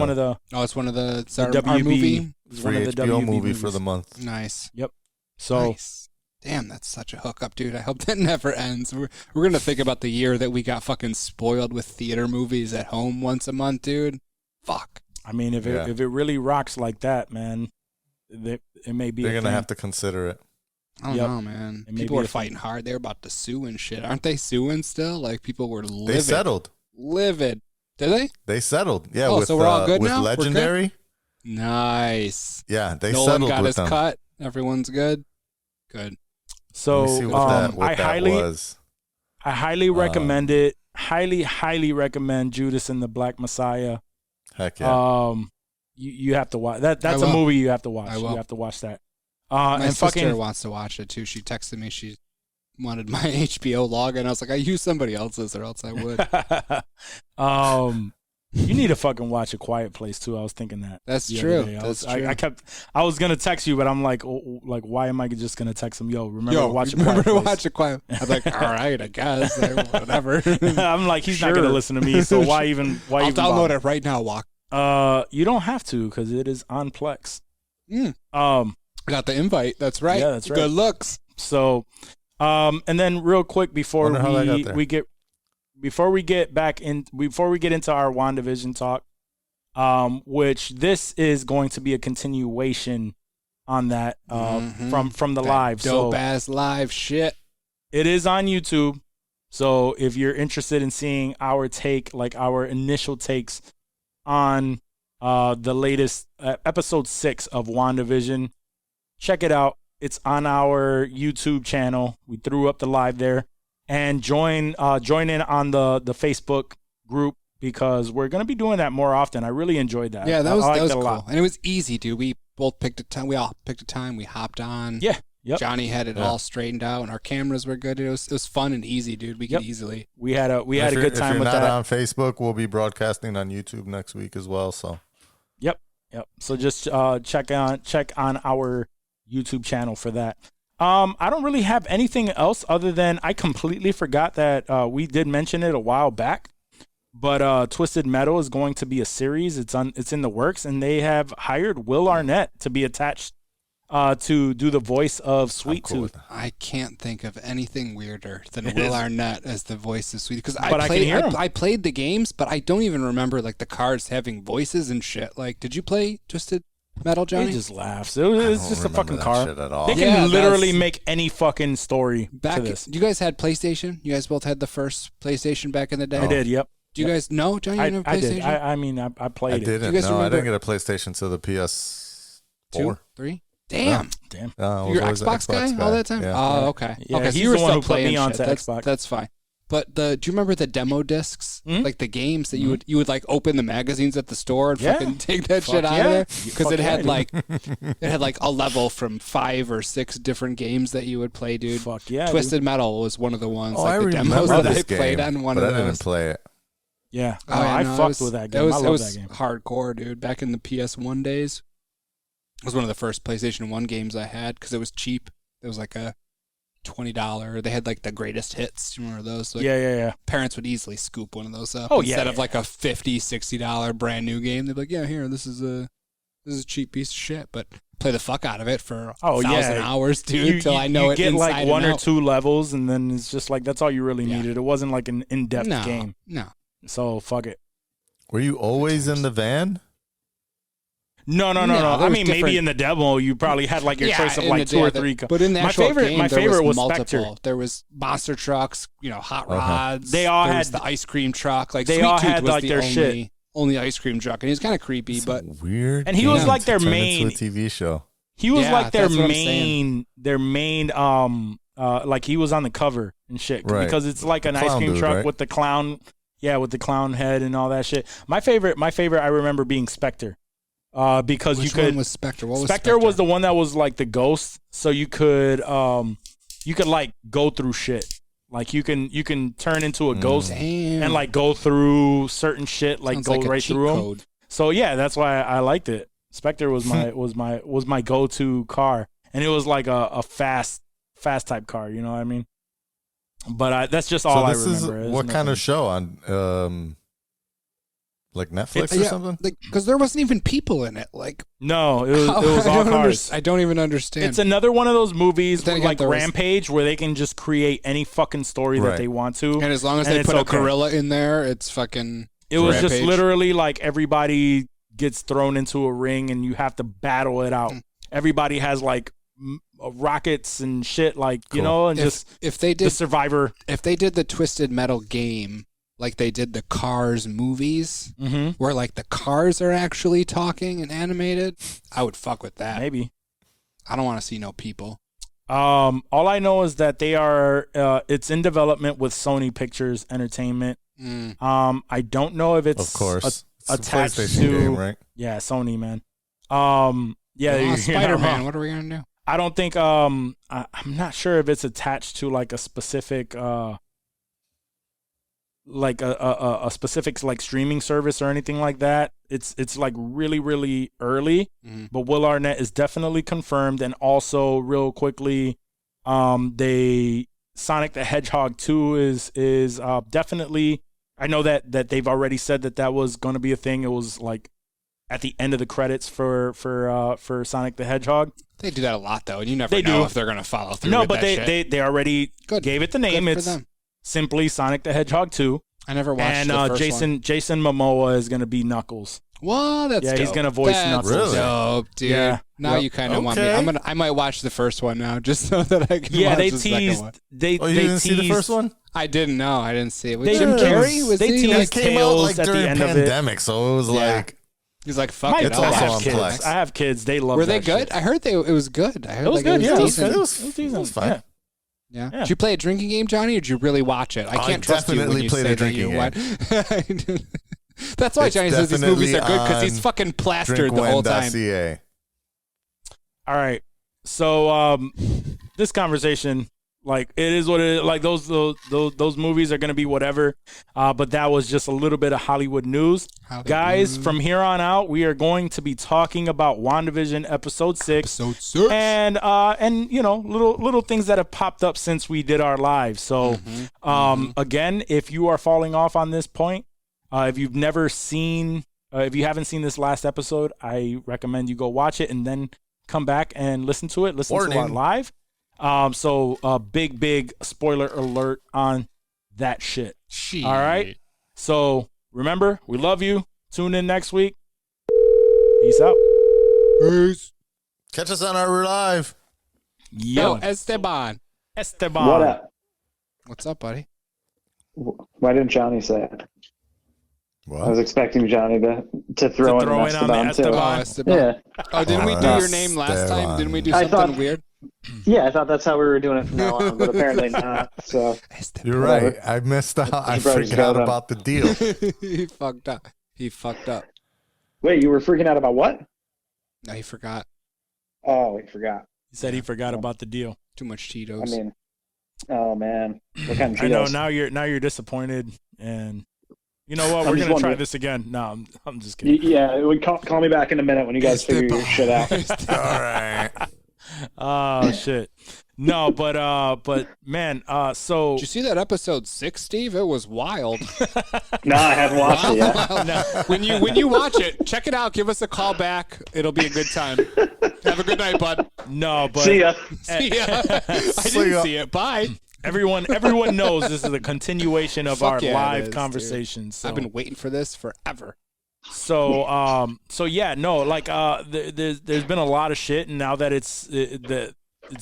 our WB movie. It's one of the HBO movie for the month. Nice. Yep. So nice. Damn, that's such a hookup, dude. I hope that never ends. We're gonna think about the year that we got fucking spoiled with theater movies at home once a month, dude. Fuck. I mean, if it really rocks like that, man, it may be. They're gonna have to consider it. I don't know, man. People were fighting hard. They were about to sue and shit. Aren't they suing still? Like people were livid. They settled. Livid. Did they? They settled. Yeah. Oh, so we're all good now? With Legendary. Nice. Yeah, they Nolan settled got with his them. cut. Everyone's good. Good. So Let me see what that was. I highly recommend it. Highly recommend Judas and the Black Messiah. Heck yeah. You have to watch that. That's a movie you have to watch. I will. You have to watch that. My and sister fucking wants to watch it too. She texted me. wanted my HBO login. I was like, I use somebody else's, or else I would. You need to fucking watch A Quiet Place too. I was thinking that. That's true. I was gonna text you, but I'm like, why am I just gonna text him? Yo, remember to watch A Quiet Place. Watch A Quiet. I'm like, all right, I guess, whatever. I'm like, he's not gonna listen to me, so why even? I'll download it right now. Walk. You don't have to because it is on Plex. Got the invite. That's right. Yeah, that's right. Good looks. So, and then real quick before we get into our WandaVision talk, which this is going to be a continuation on that from the live. Dope ass live shit. It is on YouTube. So if you're interested in seeing our take, like our initial takes on the latest episode 6 of WandaVision, check it out. It's on our YouTube channel. We threw up the live there. And join in on the Facebook group because we're going to be doing that more often. I really enjoyed that. Yeah, that was cool. A lot. And it was easy, dude. We both picked a time. We all picked a time. We hopped on. Yeah. Yep. Johnny had it all straightened out, and our cameras were good. It was fun and easy, dude. We could easily. We had a good time with that. If you're not on Facebook, we'll be broadcasting on YouTube next week as well. So. Yep. So just check on our YouTube channel for that. I don't really have anything else other than I completely forgot that we did mention it a while back, but Twisted Metal is going to be a series. It's in the works, and they have hired Will Arnett to be attached to do the voice of Sweet Tooth. I can't think of anything weirder than Will Arnett as the voice of Sweet Tooth, because I played the games, but I don't even remember like the cards having voices and shit. Like, did you play Twisted Metal, Johnny? He just laughs. It's just a fucking car. They can can literally make any fucking story to this. You guys had PlayStation? You guys both had the first PlayStation back in the day? I did, yep. Do you guys know, Johnny? You have a PlayStation? I did. I played it. I didn't get a PlayStation till the PS4. 2, 3? Damn. Damn. You're an Xbox guy all that time? Yeah. Oh, okay. Yeah, okay, so he's you were the one still who put me playing onto shit. Xbox. That's fine. But do you remember the demo discs? Like the games that you would like open the magazines at the store and fucking take that shit out of there? Because it had like a level from 5 or 6 different games that you would play, dude. Fuck yeah. Twisted Metal was one of the ones. Oh, like I the demos remember that this I played game, on one but of I those. didn't play it. Yeah. I fucked with that game. I love that game. Hardcore, dude. Back in the PS1 days, it was one of the first PlayStation 1 games I had because it was cheap. It was like a $20. They had like the greatest hits. Do you remember those? Like, yeah. Parents would easily scoop one of those up instead of like a $50, $60 brand new game. They'd be like, yeah, here, this is a cheap piece of shit, but play the fuck out of it for 1,000 hours, dude, until I know it inside and out. You get like 1 or 2 levels, and then it's just like that's all you really needed. It wasn't like an in-depth game. No. So fuck it. Were you always in the van? No. I mean, maybe in the demo you probably had like your choice of like 2 or 3. But in the actual game, my favorite was multiple. Spectre. There was monster trucks, hot rods. They all had the ice cream truck. Like they Sweet all Tooth had was like the their shit. Only ice cream truck, and he was kind of creepy, but weird. And he was like their main into a TV show. He was like their main like he was on the cover and shit because it's like an ice cream truck with the clown. Yeah, with the clown head and all that shit. My favorite I remember being Spectre. Because Which you could one was Spectre? What was Spectre was the one that was like the ghost, so you could like go through shit. Like you can turn into a ghost and like go through certain shit, like Sounds go like right through them. So yeah, that's why I liked it. Spectre was my go-to car, and it was like a fast type car. You know what I mean? But that's just all I remember. What kind of show on? Like Netflix or something? Because there wasn't even people in it. Like no, it was all cars. I don't even understand. It's another one of those movies like Rampage where they can just create any fucking story that they want to. And as long as they put a gorilla in there, it's fucking It was just literally like everybody gets thrown into a ring and you have to battle it out. Everybody has like rockets and shit, like, you know, and if they did the Survivor. If they did the Twisted Metal game like they did the Cars movies, where like the cars are actually talking and animated, I would fuck with that. Maybe. I don't want to see no people. All I know is that they are. It's in development with Sony Pictures Entertainment. I don't know if it's of course attached it's a PlayStation to game, right? Yeah, Sony, man. Yeah, Spider-Man. What are we gonna do? I don't think I'm not sure if it's attached to like a specific like a specific like streaming service or anything like that. It's like really, really early. But Will Arnett is definitely confirmed, and also real quickly, they Sonic the Hedgehog 2 is definitely. I know that they've already said that was going to be a thing. It was like at the end of the credits for Sonic the Hedgehog. They do that a lot though, and you never know if they're going to follow through. No, with but that they already gave it the name. Good for it's them. simply Sonic the Hedgehog 2. I never watched and the first one. Jason Momoa is going to be Knuckles. What? That's yeah, dope. He's going to voice That's Knuckles. dope, dude. Yeah. Now you kind of want me. I might watch the first one now just so that I can watch they the teased. second one. They you didn't teased, see the first one? I didn't know. I didn't see it. Was They- Jim Carrey? Was they he? teased- It came out like at the during end of it. pandemic, so it was like He's like, fuck My it. It's I'll also I watch have on it. kids. Plex. I have kids. They love Were they that good? shit. I heard it was good. I heard It was like good. Yeah, decent. it was decent. it was fine. Yeah. Yeah. Yeah. Did you play a drinking game, Johnny, or did you really watch it? I can't trust you when definitely you played say a that you drinking watch. That's why It's Johnny says these movies are good because he's definitely fucking plastered the whole time. Drinkwhen.ca. All right. So this conversation, like it is what it is. Like those movies are gonna be whatever. But that was just a little bit of Hollywood news. Guys, from here on out, we are going to be talking about WandaVision episode 6. And you know, little things that have popped up since we did our live. So again, if you are falling off on this point, if you've never seen if you haven't seen this last episode, I recommend you go watch it and then come back and listen to it. Listen to our live. So big spoiler alert on that shit. All right. So remember, we love you. Tune in next week. Peace out. Peace. Catch us on our live. Yo, Esteban. What up? What's up, buddy? Why didn't Johnny say it? What? I was expecting Johnny to throw in an in on the Esteban, too. Esteban. Yeah. Oh, didn't we do your name last time? Didn't we do I something thought- weird? Yeah, I thought that's how we were doing it from now on, but apparently not. So You're right. I messed up. I Probably just forgot got about the deal. He fucked up. He fucked up. wait, you were freaking out about what? No, he forgot. Oh, I forgot. He said he forgot about the deal. Too much Cheetos. I mean, oh man, what kind of I know Cheetos? now you're disappointed, and you know what? I'm We're just gonna try wondering. this again. No, I'm just kidding. Yeah, it would call me back in a minute when you guys figure your shit out. All right. Oh shit. No, but man, so Did you see that episode 6, Steve? It was wild. No, I haven't watched it yet. When you watch it, check it out. Give us a call back. It'll be a good time. Have a good night, bud. no, but See ya. See ya. I didn't see it. Bye. everyone knows this is a continuation of Fuck our yeah, it live is, dude. conversations. So. I've been waiting for this forever. So yeah, no, like there's been a lot of shit, and now that it's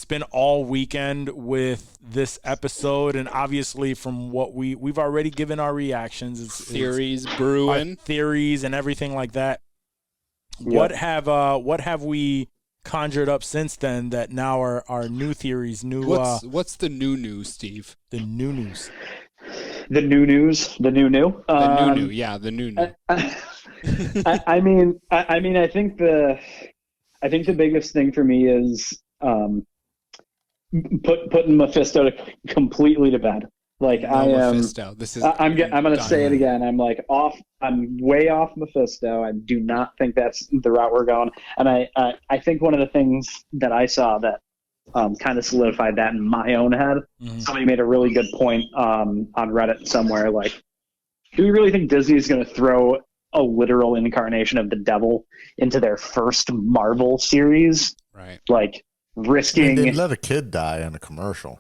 been all weekend with this episode, and obviously from what we've already given our reactions, it's Theories our brewing. theories and everything like that. Yep. What have we conjured up since then that now are new theories, What's the new, Steve? the new news? The new news, the new. The new, yeah, the new. I mean, I think the biggest thing for me is putting Mephisto completely to bed. Like No I am. Mephisto. This is. I'm gonna done. say it again. I'm like off. I'm way off Mephisto. I do not think that's the route we're going. And I think one of the things that I saw that kind of solidified that in my own head. Mhm. Somebody made a really good point on Reddit somewhere. Like, do we really think Disney is going to throw a literal incarnation of the devil into their first Marvel series? Right. Like risking. They let a kid die in a commercial.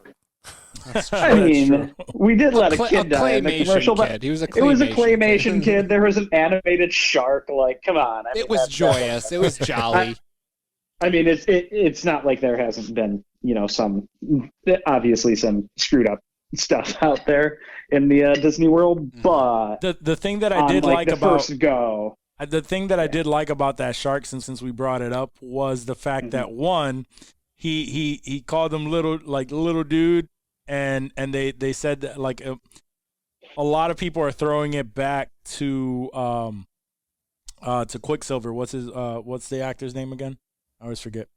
That's true. I mean, we did let a kid die in the claymation commercial, kid. but He was a it was a claymation claymation kid. There was an animated shark. Like, come on. I mean, It was that's- joyous. It was jolly. I mean, it's not like there hasn't been, obviously some screwed up stuff out there in the Disney world, but The thing that I on, did like the about first go, the thing that I did like about that shark, since we brought it up, was the fact that one, he called him little dude, and they said that like a lot of people are throwing it back to Quicksilver. What's the actor's name again? I always forget.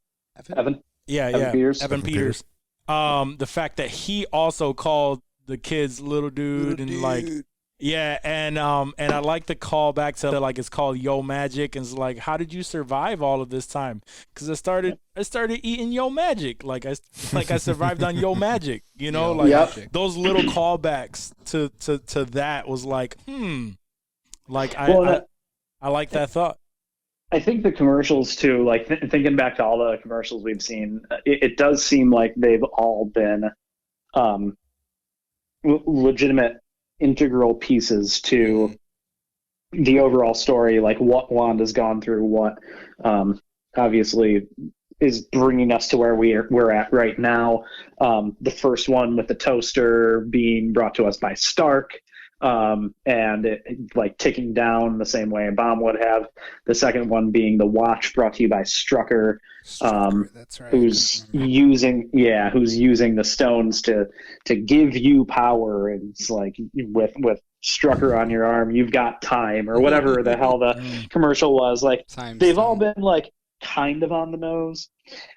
Evan. Yeah, Evan yeah. Peters? Evan Peters. The fact that he also called the kids little dude and like, yeah, and I like the call back to like it's called Yo Magic, and it's like, how did you survive all of this time? Because I started eating Yo Magic, like I survived on Yo Magic, you know, like those little callbacks to that was like, like I like that thought. I think the commercials too, like thinking back to all the commercials we've seen, it does seem like they've all been legitimate integral pieces to the overall story, like what Wanda's gone through, what obviously is bringing us to where we're at right now. The first one with the toaster being brought to us by Stark, and it, like ticking down the same way a bomb would have. The second one being the watch brought to you by Strucker, that's right. who's using the stones to give you power. And it's like with Strucker on your arm, you've got time, or whatever the hell the commercial was. Like they've all been like kind of on the nose,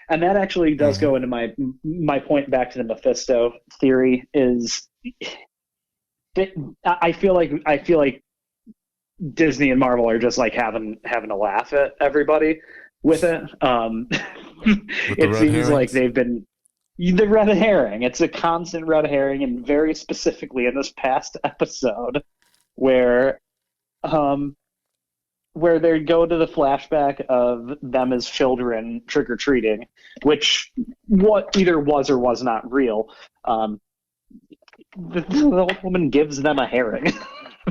and that actually does go into my point back to the Mephisto theory. Is I feel like Disney and Marvel are just like having a laugh at everybody with it. It seems like they've been the red herring. It's a constant red herring, and very specifically in this past episode where they go to the flashback of them as children trick-or-treating, which what either was or was not real. The old woman gives them a herring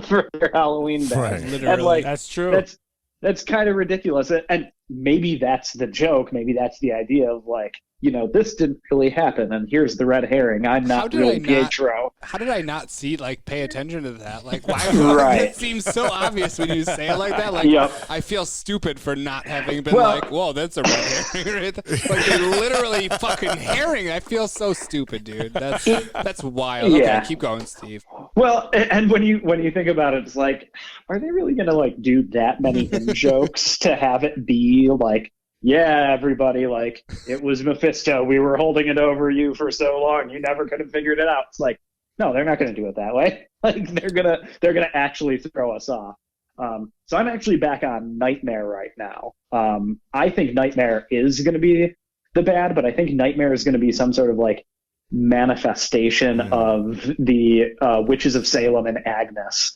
for their Halloween bag. Right. Literally, and like that's true. That's kind of ridiculous. And maybe that's the joke. Maybe that's the idea of like, you know, this didn't really happen, and here's the red herring. I'm not really Pietro. How did I not pay attention to that? Like, why? Right. It seems so obvious when you say it like that. Like, I feel stupid for not having been like, whoa, that's a red herring. Right? Like, they literally fucking herring. I feel so stupid, dude. That's wild. Yeah. Okay, keep going, Steve. Well, and when you think about it, it's like, are they really gonna like do that many jokes to have it be like, yeah, everybody, like, it was Mephisto. We were holding it over you for so long. You never could have figured it out. It's like, no, they're not going to do it that way. Like, they're gonna actually throw us off. So I'm actually back on Nightmare right now. I think Nightmare is going to be the bad, but I think Nightmare is going to be some sort of like manifestation of the Witches of Salem and Agnes.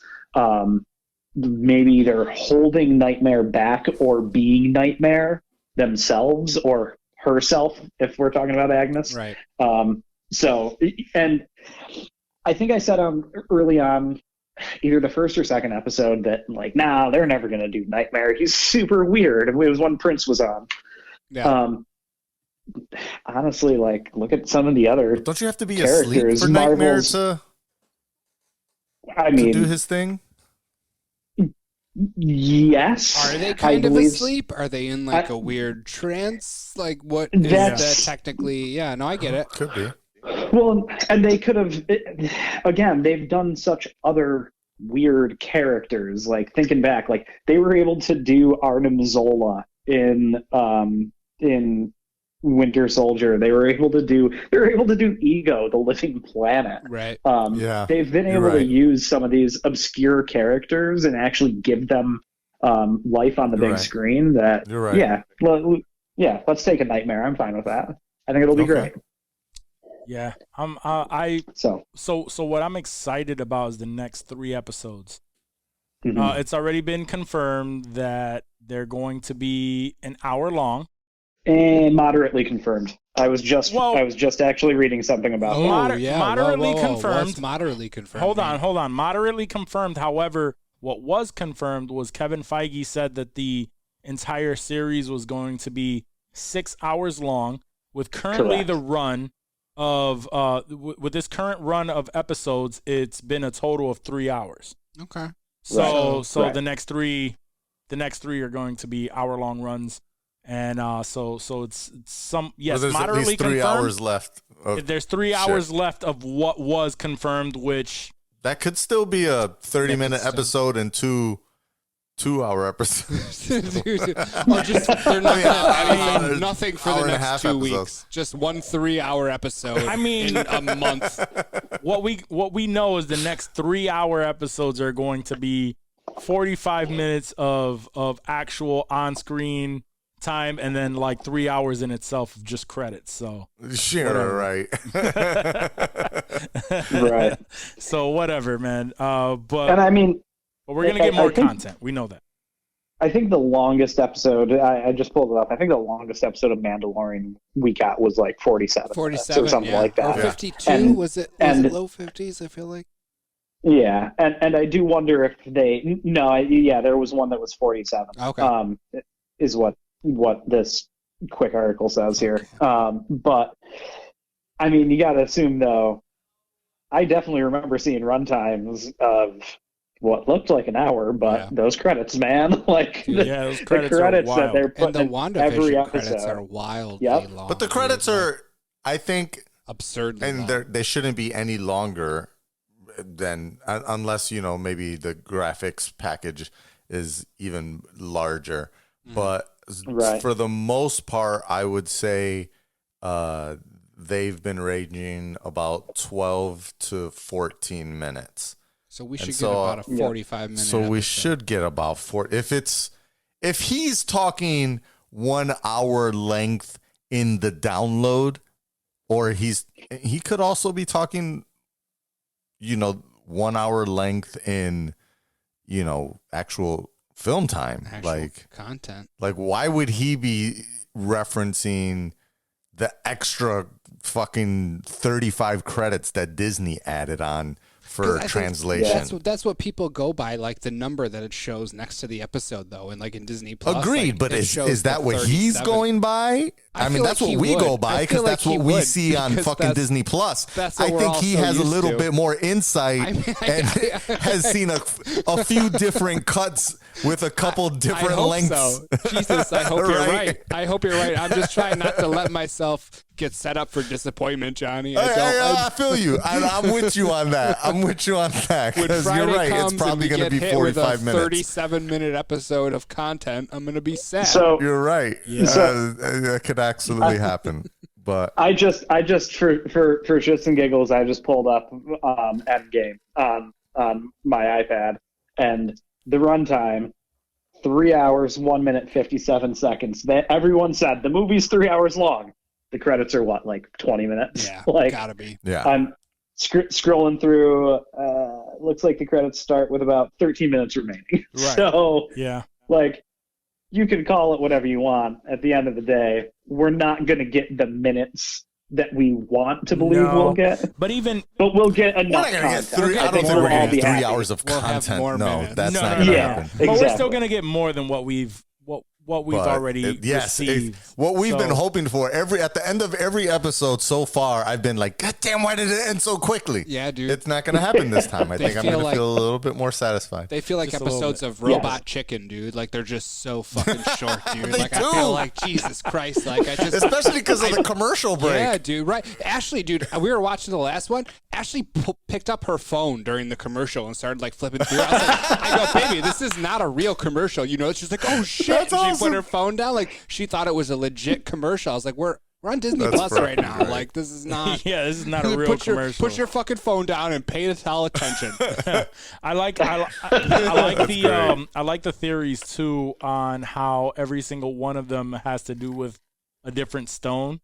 Maybe either holding Nightmare back or being Nightmare themselves, or herself, if we're talking about Agnes. Right. So, and I think I said early on, either the first or second episode, that like, nah, they're never going to do Nightmare. He's super weird. And it was when Prince was on. Yeah. Honestly, like, look at some of the other Don't you have to be characters. asleep for Nightmare to do his thing? Yes. Are they kind of asleep? Are they in like a weird trance? Like, what is that technically? Yeah, no, I get it. Could be. Well, and they could have, again, they've done such other weird characters. Like, thinking back, like, they were able to do Arnim Zola in Winter Soldier. They were able to do Ego, the Living Planet. Right. They've been able to use some of these obscure characters and actually give them life on the big screen. That You're right. Yeah. Well, yeah. Let's take a Nightmare. I'm fine with that. I think it'll be great. Yeah. So what I'm excited about is the next 3 episodes. Mm-hmm. It's already been confirmed that they're going to be an hour long. And moderately confirmed. I was just actually reading something about that. Moderately confirmed. What's moderately confirmed? Hold on. Moderately confirmed. However, what was confirmed was Kevin Feige said that the entire series was going to be 6 hours long, with currently the run of with this current run of episodes, it's been a total of 3 hours. Okay. So the next three are going to be hour-long runs. And so it's some there's moderately at least 3 confirmed. hours left. There's 3 hours left of what was confirmed, which that could still be a 30-minute episode and two 2-hour episodes. Dude, or just they're not hour- nothing for hour the and a next half 2 episodes. weeks. Just 1 3-hour episode. I mean, in a month. what we know is the next 3-hour episodes are going to be 45 minutes of actual on-screen time, and then like 3 hours in itself of just credits. So Sure, right. Right. So whatever, man. But And I mean, we're gonna get I more think- content. We know that. I think the longest episode, I just pulled it up. I think the longest episode of Mandalorian we got was like 47 minutes 47 or something like Or that. 52 And- was it and- low 50s, I feel like. Yeah, and I do wonder if there was one that was 47. Okay. Is what this quick article says here. But I mean, you got to assume though. I definitely remember seeing runtimes of what looked like an hour, but Yeah. those credits, man, like Yeah, those the credits credits are that wild. they're And putting the in every WandaVision episode. credits are wildly Yep. long. But the credits dude, like, are, I think, absurdly and long. they shouldn't be any longer than, unless, maybe the graphics package is even larger. But Right. for the most part, I would say they've been ranging about 12 to 14 minutes. So we And should so, get about a 45 minute. So we episode. should get about 4. If he's talking 1 hour length in the download, or he could also be talking, 1 hour length in, actual film time. Actual content. Like why would he be referencing the extra fucking 35 credits that Disney added on 'Cause for I think translation? That's what people go by, like the number that it shows next to the episode, though, and like in Disney Plus. Agreed, like, but it is shows that the what he's 37. going by? I I mean, feel that's like what he we go would. by I because feel like that's what he we would, see on because fucking that's- Disney Plus. that's I what we're think all he so has a used little to. bit more insight and has seen a few different cuts with a couple different I hope lengths. so. Jesus, I hope you're Right? right. I hope you're right. I'm just trying not to let myself get set up for disappointment, Johnny. I feel you. I'm with you on that. I'm with you on that. When Because Friday you're right. It's comes and probably we going to get be hit with a 45 minutes. 37-minute episode of content, I'm going to be sad. So You're right. That could absolutely happen. But I just for shits and giggles, I just pulled up Endgame on my iPad, and the runtime 3 hours 1 minute 57 seconds. Everyone said the movie's 3 hours long. The credits are what, like 20 minutes? yeah, like gotta be. yeah. I'm scrolling through. Looks like the credits start with about 13 minutes remaining. Right. So Yeah. like, you can call it whatever you want. At the end of the day, we're not going to get the minutes that we want to believe No. we'll get, But even but we'll get We're enough not going to get content. 3. I don't think think we'll we're all going to be get 3 happy. hours of We'll have content. more No, minutes. that's No, not no, going to no, Yeah. happen. but we're still Exactly. gonna get more than what we've But already received. what we've been So- hoping for at the end of every episode so far, I've been like, God damn, why did it end so quickly? Yeah, dude. It's not going to happen this time. I They think I'm feel going to like- feel a little bit more satisfied. They feel like Just a little episodes bit. of Robot Chicken, dude. Like they're just so fucking short, dude. They like do. I feel like Jesus Christ. Like I just Especially because of the commercial break. Yeah, dude. Right, Ashley, dude. We were watching the last one. Ashley picked up her phone during the commercial and started like flipping through. I go, baby, this is not a real commercial. She's like, oh shit. That's And she awesome. put her phone down. Like she thought it was a legit commercial. I was like, we're on Disney That's Plus right perfect, now. right. Like this is not. Yeah, this is not a real commercial. Put your fucking phone down and pay all attention. I like the theories too on how every single one of them has to do with a different stone.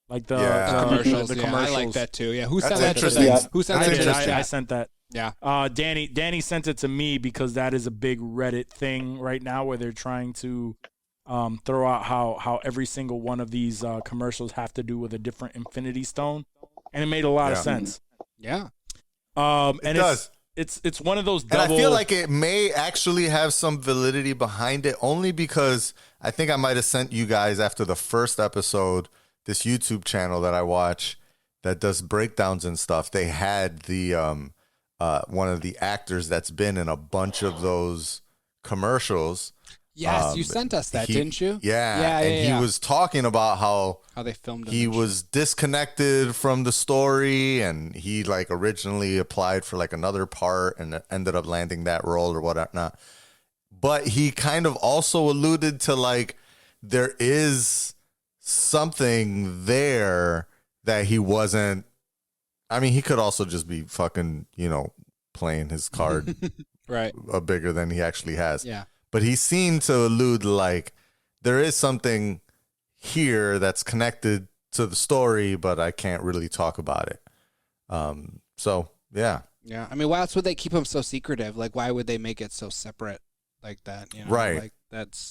Like the Yeah. commercials. the yeah, commercials. I like that too. Yeah, who That's sent that to interesting. us? Who sent I that did. to us? I Chat? sent that. Yeah. Danny sent it to me because that is a big Reddit thing right now where they're trying to throw out how every single one of these commercials have to do with a different Infinity Stone, and it made a lot of Yeah. sense. Yeah. And It does. It's one of those And double. I feel like it may actually have some validity behind it, only because I think I might have sent you guys after the first episode this YouTube channel that I watch that does breakdowns and stuff. They had the one of the actors that's been in a bunch of those commercials. Yes, you sent us that, didn't you? Yeah, and he was talking about how they filmed him he and was disconnected from the story, and he like originally applied for like another part and ended up landing that role or whatnot. but he kind of also alluded to like there is something there that he wasn't. I mean, he could also just be fucking, playing his card Right. Bigger than he actually has. Yeah. But he seemed to allude like there is something here that's connected to the story, but I can't really talk about it. So yeah. Yeah. I mean, why else would they keep him so secretive? Like, why would they make it so separate like that? Right. Like,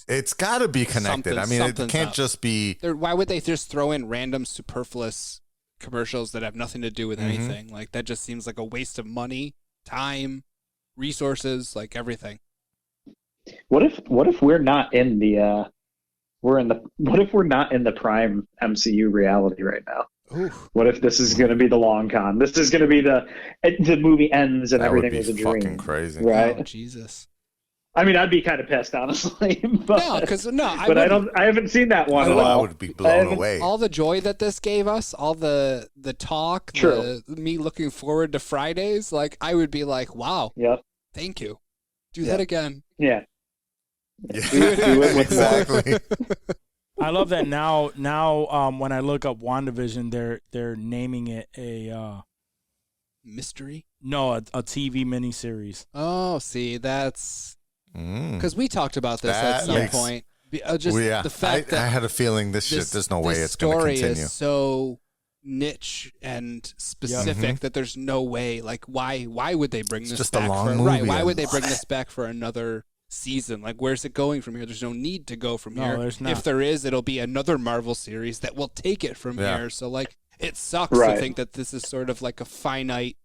it's got to be connected. I mean, it can't just be. Why would they just throw in random superfluous commercials that have nothing to do with anything? Like, that just seems like a waste of money, time, resources, like everything. What if we're not in the what if we're not in the prime MCU reality right now? Oof. What if this is going to be the long con? This is going to be the movie ends and That everything would be was a dream. fucking crazy. Right? Oh, Jesus. I mean, I'd be kind of pissed, honestly. But, I haven't seen that one. I would be blown away. All the joy that this gave us, all the talk, me looking forward to Fridays, like I would be like, wow, yep, thank you. Do that again. Yeah. Yeah. Do it with exactly. I love that now when I look up WandaVision, they're naming it a mystery. No, a TV miniseries. Oh, see, that's because we talked about this at some point. The fact that I had a feeling there's no way it's going to continue. This story is so niche and specific that there's no way. Like, why would they bring this back? Why would they bring this back for another season? Like, where's it going from here? There's no need to go from here. There's not. If there is, it'll be another Marvel series that will take it from here. So, like, it sucks to think that this is sort of like a finite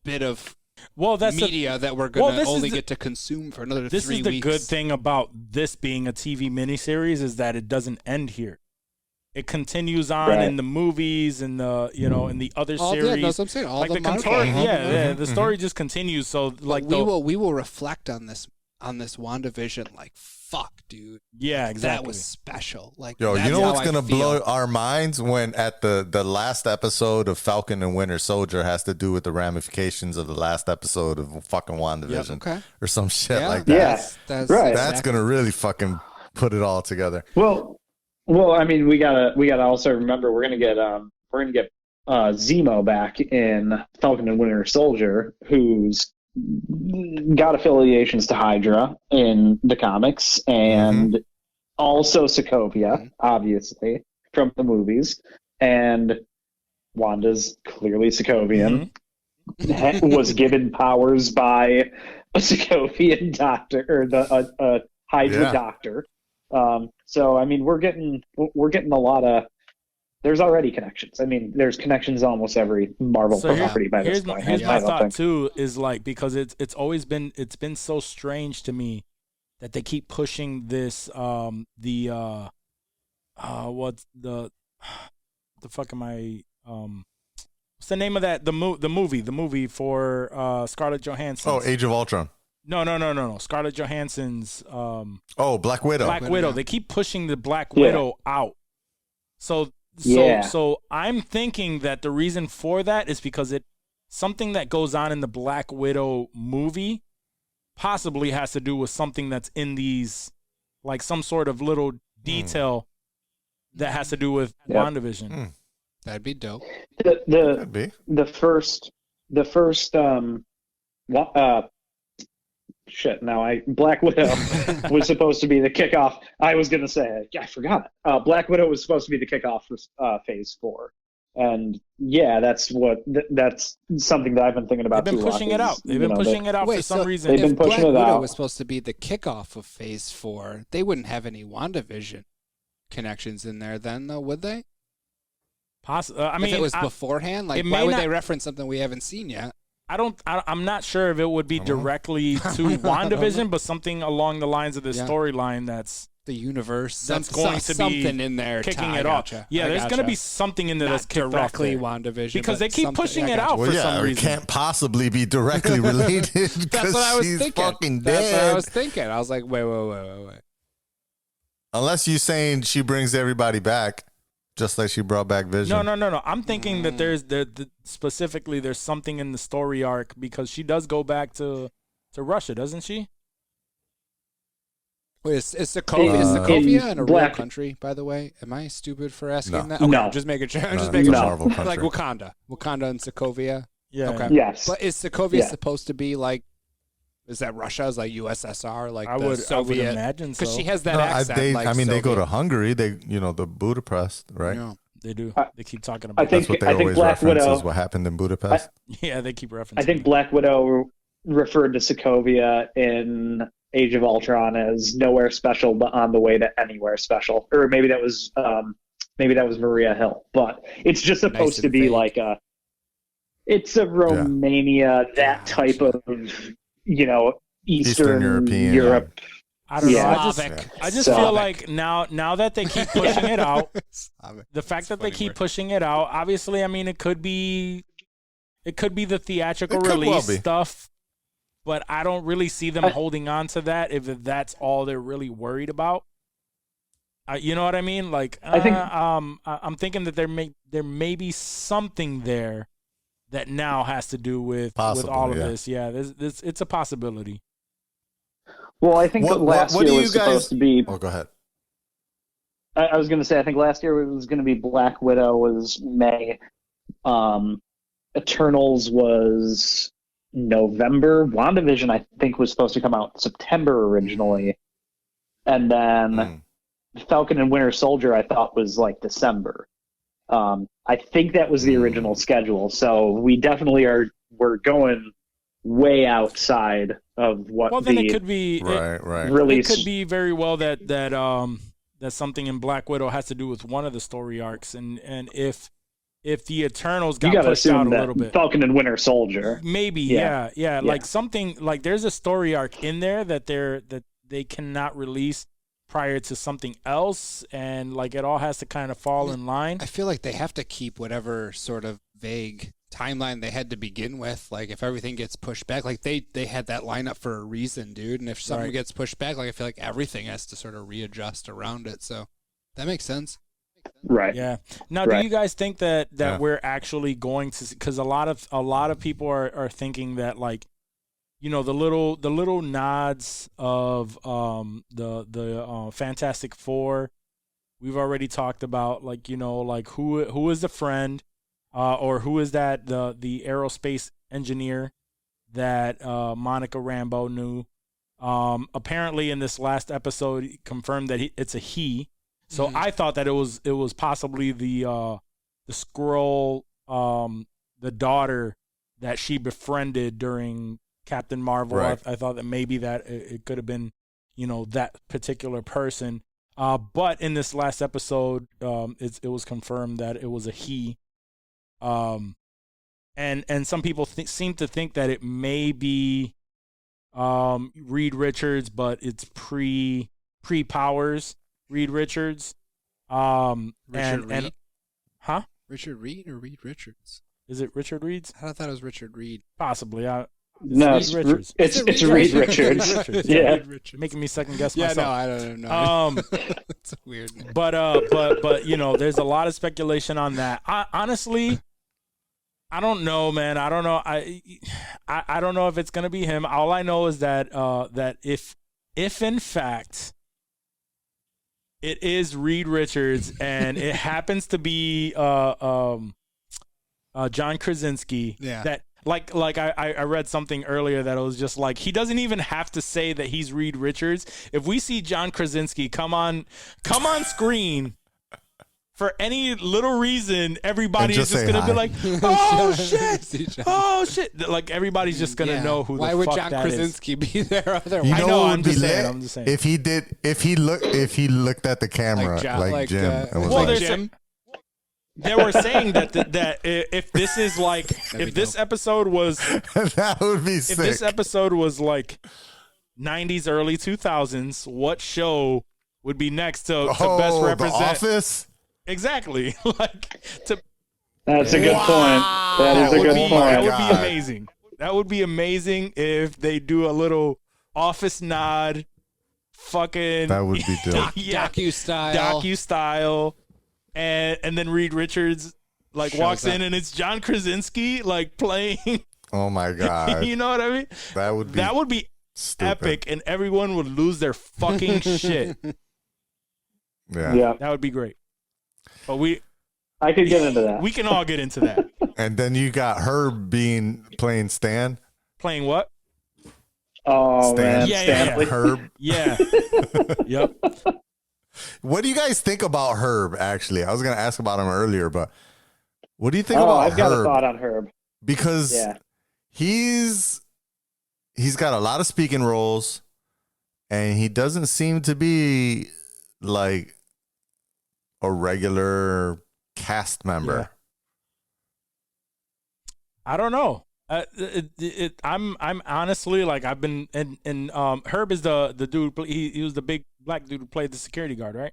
bit of media that we're going to only get to consume for another 3 weeks. This is the good thing about this being a TV miniseries is that it doesn't end here. It continues on in the movies and the in the other series. Yeah, that's what I'm saying. All like the story, the story just continues. So like we will reflect on this WandaVision. Like, fuck, dude. Yeah, exactly. That was special. Like, yo, you know what's gonna blow our minds when at the last episode of Falcon and Winter Soldier has to do with the ramifications of the last episode of fucking WandaVision, or some shit like that. Yeah, that's right. That's gonna really fucking put it all together. Well, I mean, we gotta also remember we're gonna get Zemo back in Falcon and Winter Soldier, who's got affiliations to Hydra in the comics, and also Sokovia, obviously, from the movies. And Wanda's clearly Sokovian, was given powers by a Sokovian doctor, or a Hydra doctor. So, I mean, we're getting a lot of. There's already connections. I mean, there's connections in almost every Marvel property by this point. Here's my thought too: is like, because it's been so strange to me that they keep pushing this what's the fuck am I what's the name of that the movie for Scarlett Johansson? Oh, Age of Ultron. No. Scarlett Johansson's Black Widow. Black Widow. They keep pushing the Black Widow out. So I'm thinking that the reason for that is because something that goes on in the Black Widow movie possibly has to do with something that's in these, like some sort of little detail that has to do with WandaVision. That'd be dope. The first Black Widow was supposed to be the kickoff. I was going to say, I forgot. Black Widow was supposed to be the kickoff for Phase 4. And that's something that I've been thinking about. They've been pushing it out. They've been pushing it out for some reason. They've been pushing it out. Black Widow was supposed to be the kickoff of Phase 4. They wouldn't have any WandaVision connections in there then, though, would they? Possibly. I mean, if it was beforehand, like, why would they reference something we haven't seen yet? I'm not sure if it would be directly to WandaVision, but something along the lines of the storyline that's the universe. That's going to be something in there kicking it off. Yeah, there's going to be something in there that's kicked directly off WandaVision, because they keep pushing it out for some reason. It can't possibly be directly related because she's fucking dead. That's what I was thinking. I was like, wait. Unless you're saying she brings everybody back. Just like she brought back Vision. No. I'm thinking that specifically there's something in the story arc because she does go back to Russia, doesn't she? Wait, is Sokovia in a Black- real country, by the way? Am I stupid for asking No. that? Okay, No. just making sure. I'm just No, making it's a sure. Marvel country. Like Wakanda and Sokovia. Yeah. Okay. Yes. But is Sokovia Yeah. supposed to be like? Is that Russia's like USSR? Like I the would Soviet? imagine so. Because she has that No, accent. they like go to Soviet. Hungary. They, the Budapest, right? Yeah. They do. I- They keep talking I about. think That's what they I think always Black reference Widow. is what happened in Budapest. Yeah, they keep referencing. I think Black Widow referred to Sokovia in Age of Ultron as nowhere special, but on the way to anywhere special. Or maybe that was Maria Hill. But it's just supposed Nice to and be vague. like it's a Romania, that type of Eastern European. Europe. I don't know. Yeah. I just So- feel like now that they keep pushing it out, the fact that they funny keep word. pushing it out, obviously, I mean, it could be the theatrical It could well release be. stuff, but I don't really see them holding on to that if that's all they're really worried about. You know what I mean? Like, I think- I'm thinking that there may be something there that now has to do with Possible, all of yeah. this. Yeah, it's a possibility. Well, I think What last do year you was guys- supposed to be. Oh, go ahead. I was going to say, I think last year it was going to be Black Widow was May. Eternals was November. WandaVision, I think, was supposed to come out September originally. And then Falcon and Winter Soldier, I thought, was like December. I think that was the original schedule. So we definitely we're going way outside of what Well, then it could be Right. It release. could be very well that something in Black Widow has to do with one of the story arcs, and if the Eternals You got got to pushed out assume a little that bit, Falcon and Winter Soldier. maybe Yeah. yeah, like something like there's a story arc in there that they cannot release prior to something else, and like it all has to kind of fall in line. I feel like they have to keep whatever sort of vague timeline they had to begin with. Like if everything gets pushed back, like they had that lineup for a reason, dude. And if something Right. gets pushed back, like I feel like everything has to sort of readjust around it. So that makes sense. Right. Yeah. Now, Right. do you guys think that Yeah. we're actually going to? Because a lot of people are thinking that, like, the little nods of the Fantastic Four. We've already talked about, like, like who is the friend, or who is that the aerospace engineer that Monica Rambeau knew. Apparently, in this last episode, he confirmed that it's a he. So I thought that it was possibly the Skrull, the daughter that she befriended during Captain Marvel. Right. I thought that maybe that it could have been, that particular person. But in this last episode, it was confirmed that it was a he. And some people seem to think that it may be Reed Richards, but it's pre-Powers Reed Richards. Richard And Reed? huh? Richard Reed or Reed Richards? Is it Richard Reed's? I thought it was Richard Reed. Possibly. No, Reed it's Richards. It's Reed Richards. Reed Richards. Yeah. Reed Richards. Making me second guess Yeah, myself. no, I don't know. It's a weird name. But there's a lot of speculation on that. Honestly, I don't know, man. I don't know. I don't know if it's gonna be him. All I know is that that if in fact it is Reed Richards and it happens to be John Krasinski, Yeah. that like I read something earlier that it was just like he doesn't even have to say that he's Reed Richards. If we see John Krasinski come on screen for any little reason, everybody And is just just say gonna be hi. like, "Oh See shit! John. Oh shit!" Like everybody's just gonna Yeah. know who Why the would fuck John that is. Krasinski be there otherwise? You I know, know, what I'm would be just saying, lit? I'm just saying. If he looked at the camera like Jim and was Well, like, there's Jim? They were saying that if this is like if this episode was that would be sick. if this episode was like 90s early 2000s, what show would be next to best The represent? Office. Exactly. Like to That's a good point. That is a would good be point. that would God. be amazing. That would be amazing if they do a little Office nod, fucking That would be dope. yeah, Docu-style. style, and then Reed Richards like Shows walks up. in and it's John Krasinski like playing. Oh my god, You know what I mean? that would be That would be epic, and everyone would lose their fucking shit. Yeah. That would be great. But I could get into that. We can all get into that. And then you got Herb playing Stan. Playing what? Oh, Stan. man. Yeah. Stanley. Herb. Yeah. Yep. What do you guys think about Herb, actually? I was going to ask about him earlier, but what do you think Oh, about I've got a Herb? thought on Herb. Because Yeah. he's got a lot of speaking roles, and he doesn't seem to be like a regular cast member. Yeah. I don't know. I'm honestly like I've been and Herb is the dude. He was the big black dude who played the security guard, right?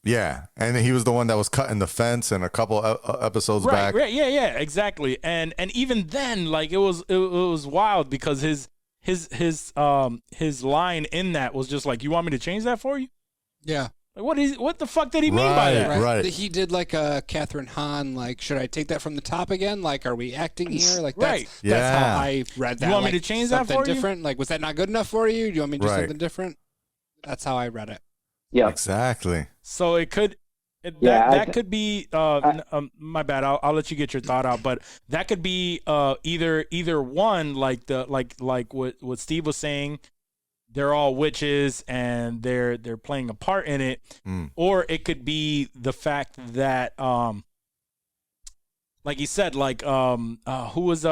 Yeah, and he was the one that was cutting the fence in a couple episodes back. Right, yeah, exactly. And even then, like it was wild because his line in that was just like, "You want me to change that for you?" Yeah. Like what the fuck did he mean by that? Right. He did like a Catherine Hahn, like, should I take that from the top again? Like, are we acting here? Like, Right. That's how I read that. You want me like, to change that something for you? different? Like, was that not good enough for you? Do you want me to do Right. something different? That's how I read it. Yeah. Exactly. So it could. That could be my bad. I'll let you get your thought out, but that could be either one, like what Steve was saying, they're all witches and they're playing a part in it, or it could be the fact that like he said, like who was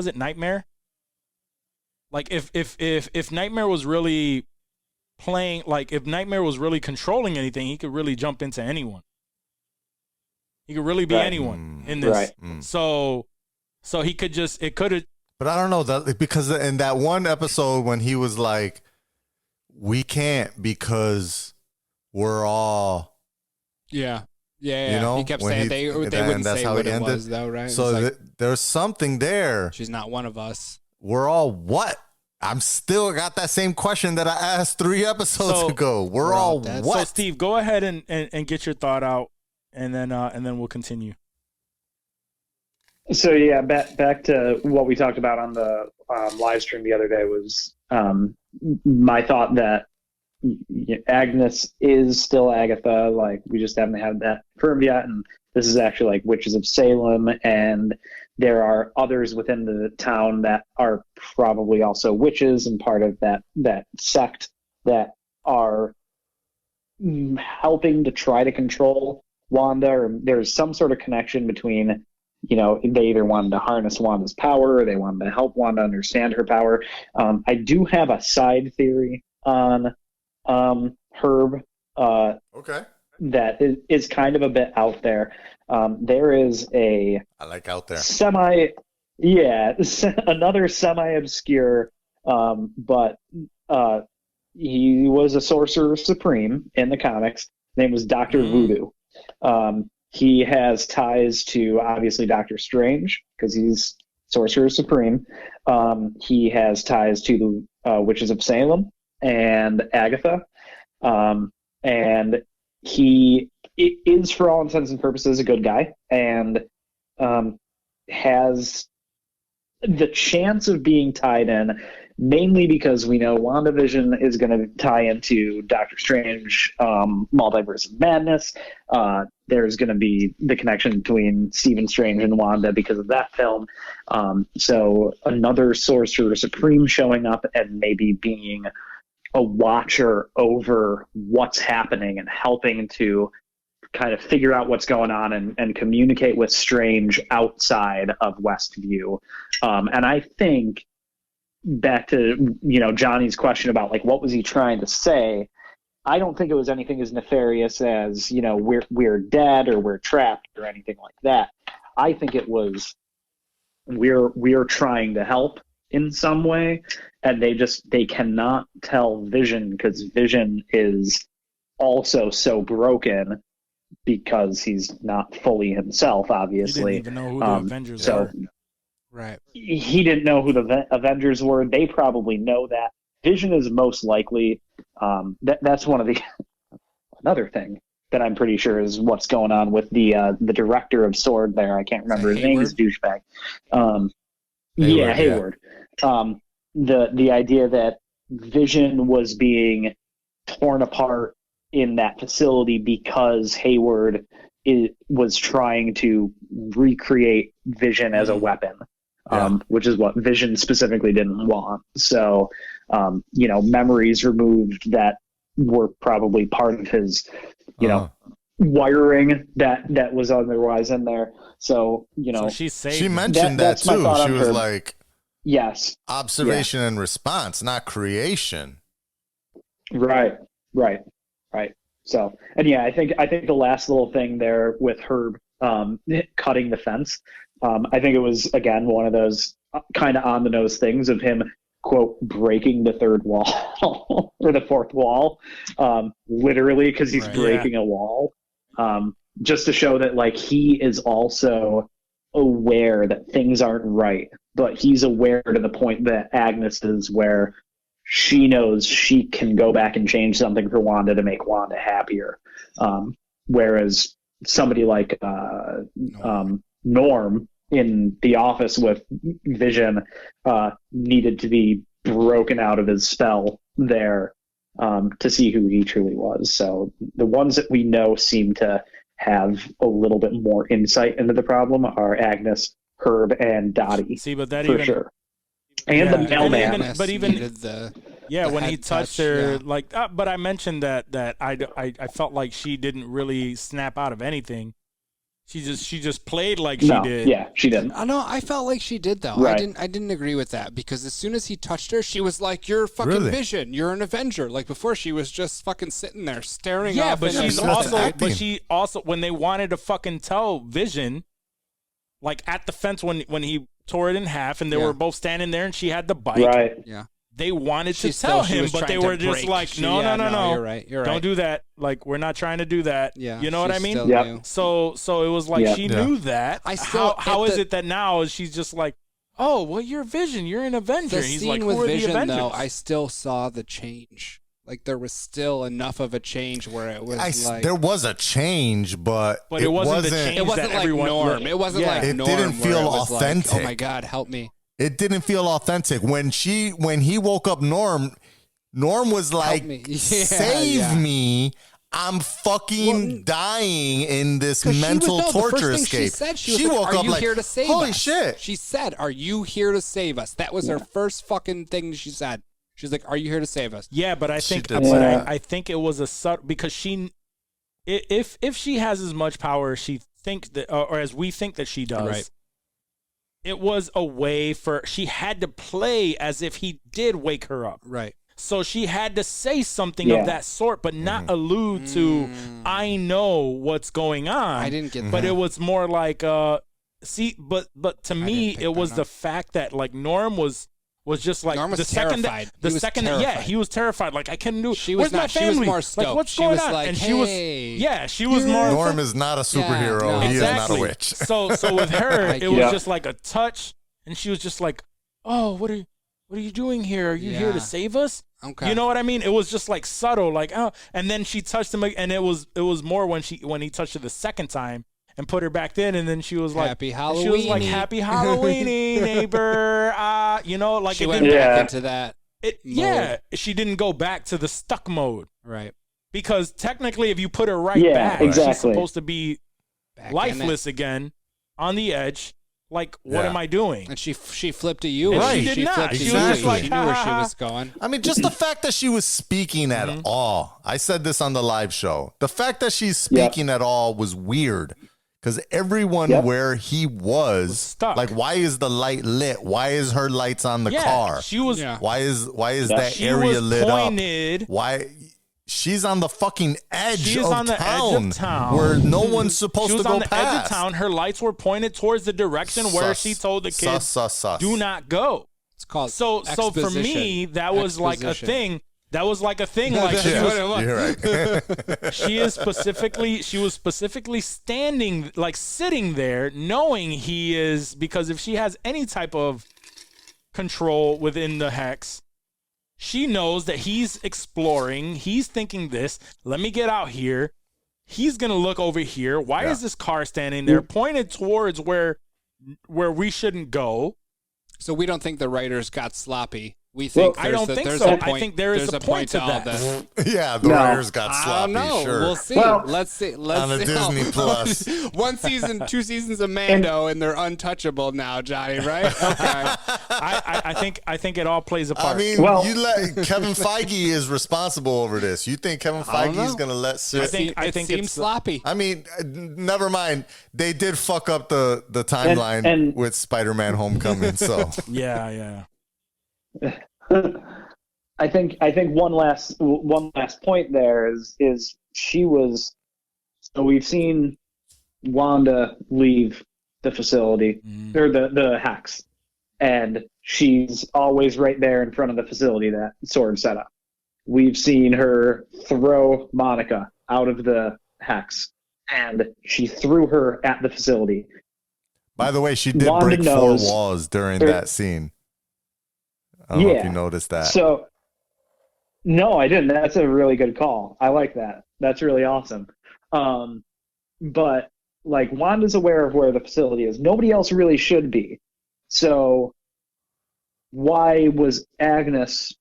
it, Nightmare? Like if Nightmare was really playing, like if Nightmare was really controlling anything, he could really jump into anyone. He could really be anyone in this. Right. So he could just, it could have. But I don't know that, because in that one episode when he was like, "We can't because we're all," Yeah. you know, he kept when saying they wouldn't that's say how what he it ended. was, though, right? So It's like, there's something there. she's not one of us. We're all what? I'm still got that same question that I asked 3 episodes So- ago. We're We're all all dead. So what? Steve, go ahead and get your thought out, and then we'll continue. So yeah, back to what we talked about on the live stream the other day was my thought that Agnes is still Agatha. Like, we just haven't had that confirmed yet, and this is actually like Witches of Salem, and there are others within the town that are probably also witches and part of that sect that are helping to try to control Wanda, or there's some sort of connection between, they either wanted to harness Wanda's power or they wanted to help Wanda understand her power. I do have a side theory on Herb Okay. that is kind of a bit out there. There is a I like out there. another semi-obscure, but he was a sorcerer supreme in the comics. His name was Dr. Voodoo. He has ties to, obviously, Doctor Strange, because he's Sorcerer Supreme. He has ties to the Witches of Salem and Agatha. And he is, for all intents and purposes, a good guy, and has the chance of being tied in, mainly because we know WandaVision is going to tie into Doctor Strange, Multiverse of Madness. There's going to be the connection between Stephen Strange and Wanda because of that film. So another Sorcerer Supreme showing up and maybe being a watcher over what's happening and helping to kind of figure out what's going on and communicate with Strange outside of Westview. And I think, back to Johnny's question about like what was he trying to say, I don't think it was anything as nefarious as we're dead or we're trapped or anything like that. I think it was we're trying to help in some way, and they cannot tell Vision, because Vision is also so broken because he's not fully himself, obviously. He didn't even know who the Avengers were. Right. He didn't know who the Avengers were. They probably know that. Vision is most likely. That's one of the another thing that I'm pretty sure is what's going on with the director of Sword. There, I can't remember his name. Is douchebag. Hayward. the idea that Vision was being torn apart in that facility because Hayward was trying to recreate Vision as a weapon, which is what Vision specifically didn't want. So, memories removed that were probably part of his, wiring that was otherwise in there. So, So she mentioned that too. She was like, yes, observation and response, not creation. Right. So, and I think the last little thing there with Herb cutting the fence, I think it was, again, one of those kind of on the nose things of him, quote, breaking the third wall or the fourth wall, literally, because he's breaking a wall, just to show that, like, he is also aware that things aren't right, but he's aware to the point that Agnes is, where she knows she can go back and change something for Wanda to make Wanda happier. Whereas somebody like Norm in the office with Vision needed to be broken out of his spell there to see who he truly was. So the ones that we know seem to have a little bit more insight into the problem are Agnes, Herb, and Dottie. See, but that for even sure. And the mailman. When he touched her, but I mentioned that I felt like she didn't really snap out of anything. She just played like she did. Yeah, she didn't. No, I felt like she did though. Right. I didn't agree with that, because as soon as he touched her, she was like, "You're fucking Vision. You're an Avenger." Like before, she was just fucking sitting there staring. Yeah, off but into she also when they wanted to fucking tell Vision, like at the fence when he tore it in half and they were both standing there and she had the bike. Right. Yeah. They wanted to tell him, but they were just like, no. You're right. Don't do that. Like, we're not trying to do that. Yeah. You know what I mean? Yep. So it was like she knew that. How is it that now she's just like, oh, well, you're Vision. You're an Avenger. The He's scene like, with who are Vision, the Avengers? though, I still saw the change. Like, there was still enough of a change where it was there was a change, but it wasn't the change. It wasn't that like everyone, Norm. It wasn't like it Norm. didn't feel where it was authentic. Like, oh my God, help me! It didn't feel authentic when he woke up. Norm was like, "Save me! I'm fucking dying in this mental torture escape." She woke up like, here to save "Holy us?" shit!" She said, "Are you here to save us?" That was her first fucking thing she said. She's like, "Are you here to save us?" Yeah, but I think, I think it was a subtle, because if she has as much power as she thinks that, or as we think that she does, right. It was a way she had to play as if he did wake her up. Right. So she had to say something of that sort, but not allude to, I know what's going on. I didn't get that. But it was more like, but to me, it was the fact that, like, Norm was just like Norm was the second terrified. he was terrified. Like, I couldn't do. She was Where's not. my She family? was more stoked. Like, what's she going was on? like, and hey, she was more. Norm is not a superhero. no. He Exactly. is not a witch. So with her, it was just like a touch, and she was just like, "Oh, what are you doing here? Are you here to save us?" Okay. You know what I mean? It was just like subtle, like, oh, and then she touched him, and it was more when he touched her the second time and put her back in, and then she was like, Happy Halloween. She was like, "Happy Halloween, neighbor." Like she it went didn't. back into that. She didn't go back to the stuck mode, Right. because technically, if you put her back, exactly. she's supposed to be Back lifeless again, on the edge. Like, what am I doing? And she flipped to you. And She she did not. flipped to She you. was just like, she knew where she was going. I mean, just the fact that she was speaking at all. I said this on the live show. The fact that she's speaking at all was weird, because everyone where he was stuck. Like, why is the light lit? Why is her lights on the car? She was. Why is that She area was lit pointed. up? Why? She's on the fucking edge She is of on the town, edge of town, where no one's supposed She was to go on the past. edge of town. Her lights were pointed towards the direction where she told the kids, "Do not go." It's called So for me, that was like a thing. That was like a thing. Like she was, You're right. she was specifically standing, like sitting there, knowing he is, because if she has any type of control within the hex, she knows that he's exploring. He's thinking this. Let me get out here. He's gonna look over here. Why is this car standing there, pointed towards where we shouldn't go? So we don't think the writers got sloppy We think I don't think there's so. a point, I think there is there's a point to all that. this. Yeah, the writers got I sloppy. don't know. Sure. We'll see. Well, let's see. on the see Disney how- Plus. 1 season, 2 seasons of Mando, and they're untouchable now, Johnny. Right? Okay. I think it all plays a part. I mean, Well- you let Kevin Feige is responsible over this. You think Kevin I don't Feige is know. going to let sit? I think it seems it's sloppy. I mean, never mind. They did fuck up the timeline And- with Spider-Man: Homecoming. So yeah. I think one last point there is she was. So we've seen Wanda leave the facility or the hex, and she's always right there in front of the facility that sword set up. We've seen her throw Monica out of the hex, and she threw her at the facility. by the way, she did Wanda break 4 knows walls during there- that scene. I don't know if you noticed that. So, no, I didn't. That's a really good call. I like that. That's really awesome. But like Wanda's aware of where the facility is. Nobody else really should be. So, why was Agnes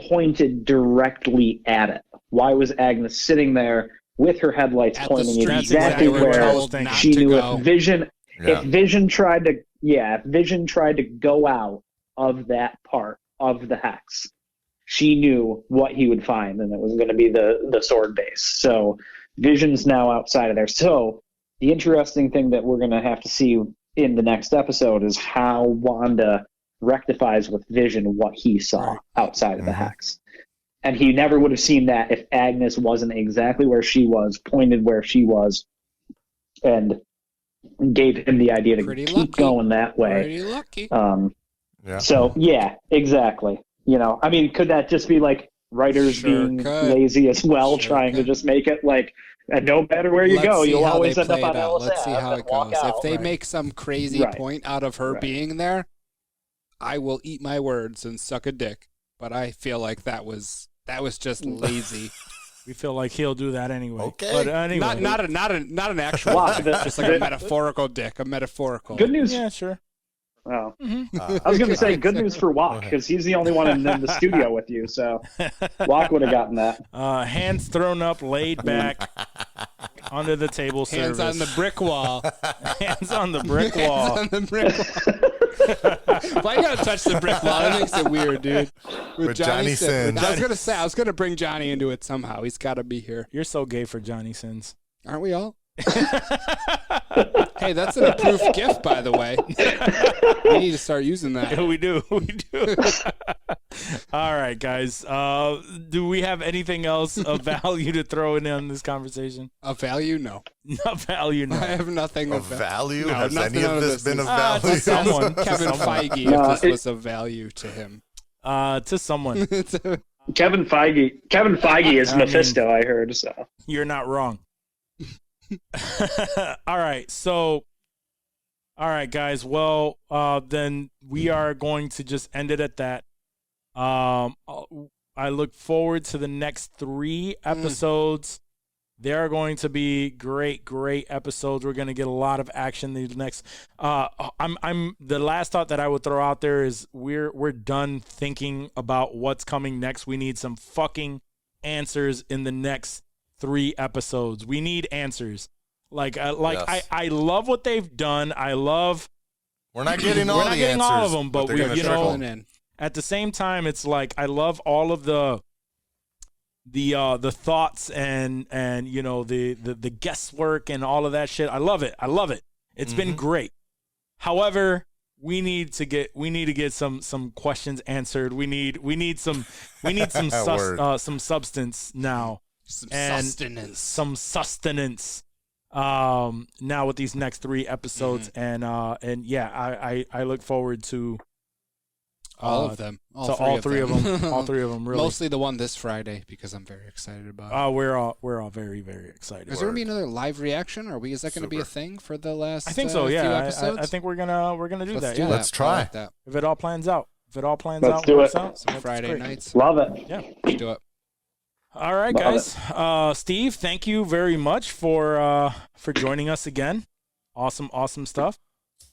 pointed directly at it? Why was Agnes sitting there with her headlights At the pointing street exactly where they were where told not she to knew go. if Vision Yeah. if Vision tried to go out of that part of the hex, she knew what he would find, and it was going to be the sword base. So Vision's now outside of there. So the interesting thing that we're going to have to see in the next episode is how Wanda rectifies with Vision what he saw outside of the hex. And he never would have seen that if Agnes wasn't exactly where she was, pointed where she was, and gave him the idea to Pretty keep lucky. going that way. Pretty lucky. Yeah. So yeah, exactly. You know, I mean, could that just be like writers Sure being could. lazy as well, Sure trying to could. just make it like, and no matter where you Let's go, see you'll how always they end up play on it out. Ellis Let's see Ave how and it walk goes. If out. they make some crazy Right. point out of her Right. being there, I will eat my words and suck a dick. But I feel like that was just lazy. We feel like he'll do that anyway. Okay. But anyway. not an actual Wow, dick, the- just like a metaphorical dick, a metaphorical. Good news. Yeah, sure. Oh. I was going to say good news for Walk because he's the only one in the studio with you. So Walk would have gotten that. Hands thrown up, laid back, under the table Hands service. on the brick wall. Hands on the brick wall. Hands on the brick wall. Why you gotta touch the brick wall? That makes it weird, dude. With Johnny Sins. Sins. I was gonna bring Johnny into it somehow. He's got to be here, You're so gay for Johnny Sins. aren't we all? Hey, that's an approved gift, by the way. We need to start using that. We do. All right, guys. Do we have anything else of value to throw in on this conversation? Of value? No. No value, no. I have nothing Of value? No, Has nothing any out of of this this been of is- to value? someone. Kevin To someone. Feige, No, if this was of value to him. To someone. Kevin Feige is Mephisto, I heard. So You're not wrong. All right. So, all right, guys. Well, then we are going to just end it at that. I look forward to the next 3 episodes. They are going to be great episodes. We're going to get a lot of action these next. I'm the last thought that I would throw out there is we're done thinking about what's coming next. We need some fucking answers in the next 3 episodes. We need answers. Yes. I love what they've done. I love. We're not getting all We're not the getting answers, all of them, but they're we, gonna you know, trickle. Trickling in. at the same time, it's like I love all of the thoughts and you know the guesswork and all of that shit. I love it. It's been great. However, we need to get some questions answered. We need some some substance now. Some sustenance now with these next 3 episodes and yeah, I look forward to All of them. all three of them. All 3 of them, really. Mostly the one this Friday because I'm very excited about it. We're all very, very excited. Is there gonna be another live reaction? Is that gonna be a thing for the last? I think so. few Yeah, episodes? I think we're gonna do Let's that. do Yeah, that. Let's try. I like that. if it all plans out. Let's Out, do works it. out, Some that's Friday great. nights. love it. Yeah. Let's do it. All right, Love guys. Steve, thank you very much for joining us again. Awesome stuff.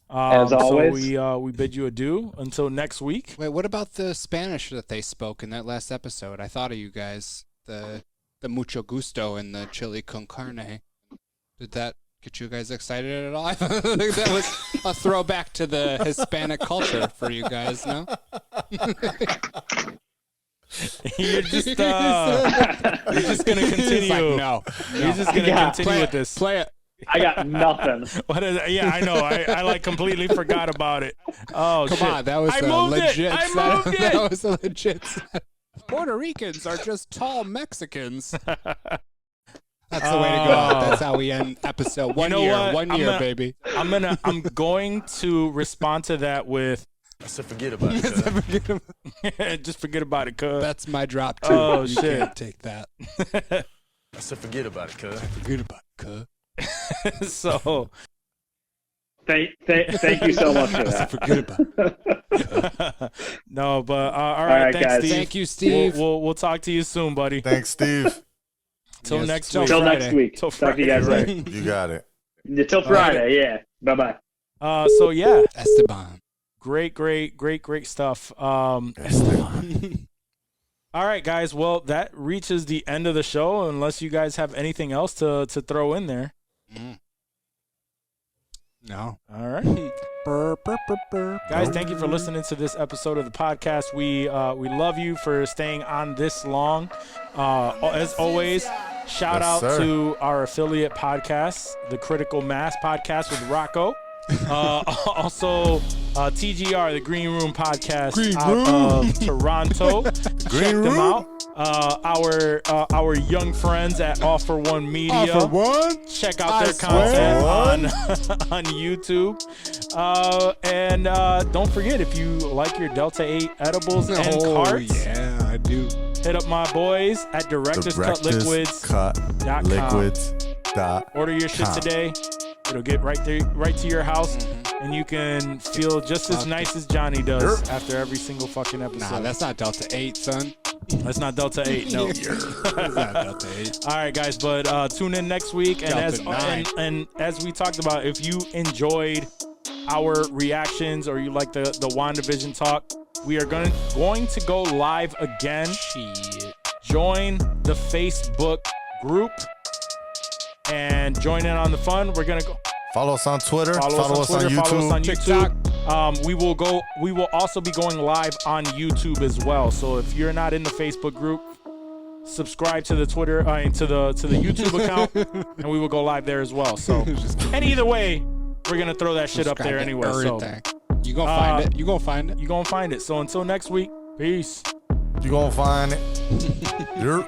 As always. So we bid you adieu until next week. Wait, what about the Spanish that they spoke in that last episode? I thought of you guys. The mucho gusto and the chili con carne. Did that get you guys excited at all? I think that was a throwback to the Hispanic culture for you guys, no? You're just gonna continue. Like, no. You're just gonna continue with this. Play it. I got nothing. What is it? Yeah, I know. I like completely forgot about it. Oh, Come shit. on, that was I a moved legit. it. I moved it. That was a legit. Puerto Ricans are just tall Mexicans. That's the way to go out. That's how we end episode. One year, baby. I'm going to respond to that with. I said forget about it. Just forget about it, cuz. That's my drop too. Oh, you shit. Can't take that. I said forget about it, cuz. Forget about it, cuz. So Thank you so much for that. Forget about it. no, but all right, thanks, guys. Steve. Thank you, Steve. We'll talk to you soon, buddy. Thanks, Steve. Till Yes, next till week. Till Friday. next week. Till Talk to you guys Friday, later. You got it. Till Friday, yeah. Bye-bye. So yeah, Esteban. great stuff. All right, guys. Well, that reaches the end of the show. Unless you guys have anything else to throw in there. No. All right. Guys, thank you for listening to this episode of the podcast. We love you for staying on this long. As always, shout out to our affiliate podcast, the Critical Mass Podcast with Rocco. Also, TGR, the Green Room Podcast of Toronto. Check them out. Our young friends at All for One Media. All for One? Check out their content on YouTube. And don't forget, if you like your Delta 8 edibles and carts, Yeah, I do. hit up my boys at DirectorsCutLiquids.com. Order your shit today. It'll get right to your house, and you can feel just as nice as Johnny does after every single fucking episode. Nah, that's not Delta 8, son. That's not Delta 8, no. That's not Delta 8. All right, guys, but tune in next week, and as we talked about, if you enjoyed our reactions or you like the WandaVision talk, we are going to go live again. Shit. Join the Facebook group and join in on the fun. We're gonna go. Follow us on Twitter. Follow us on YouTube. Follow us on TikTok. We will also be going live on YouTube as well. So if you're not in the Facebook group, subscribe to the Twitter, to the YouTube account, and we will go live there as well. So, and either way, we're gonna throw that shit up there anyway. So you gonna find it. You gonna find it. You gonna find it. So until next week, peace. You gonna find it. You're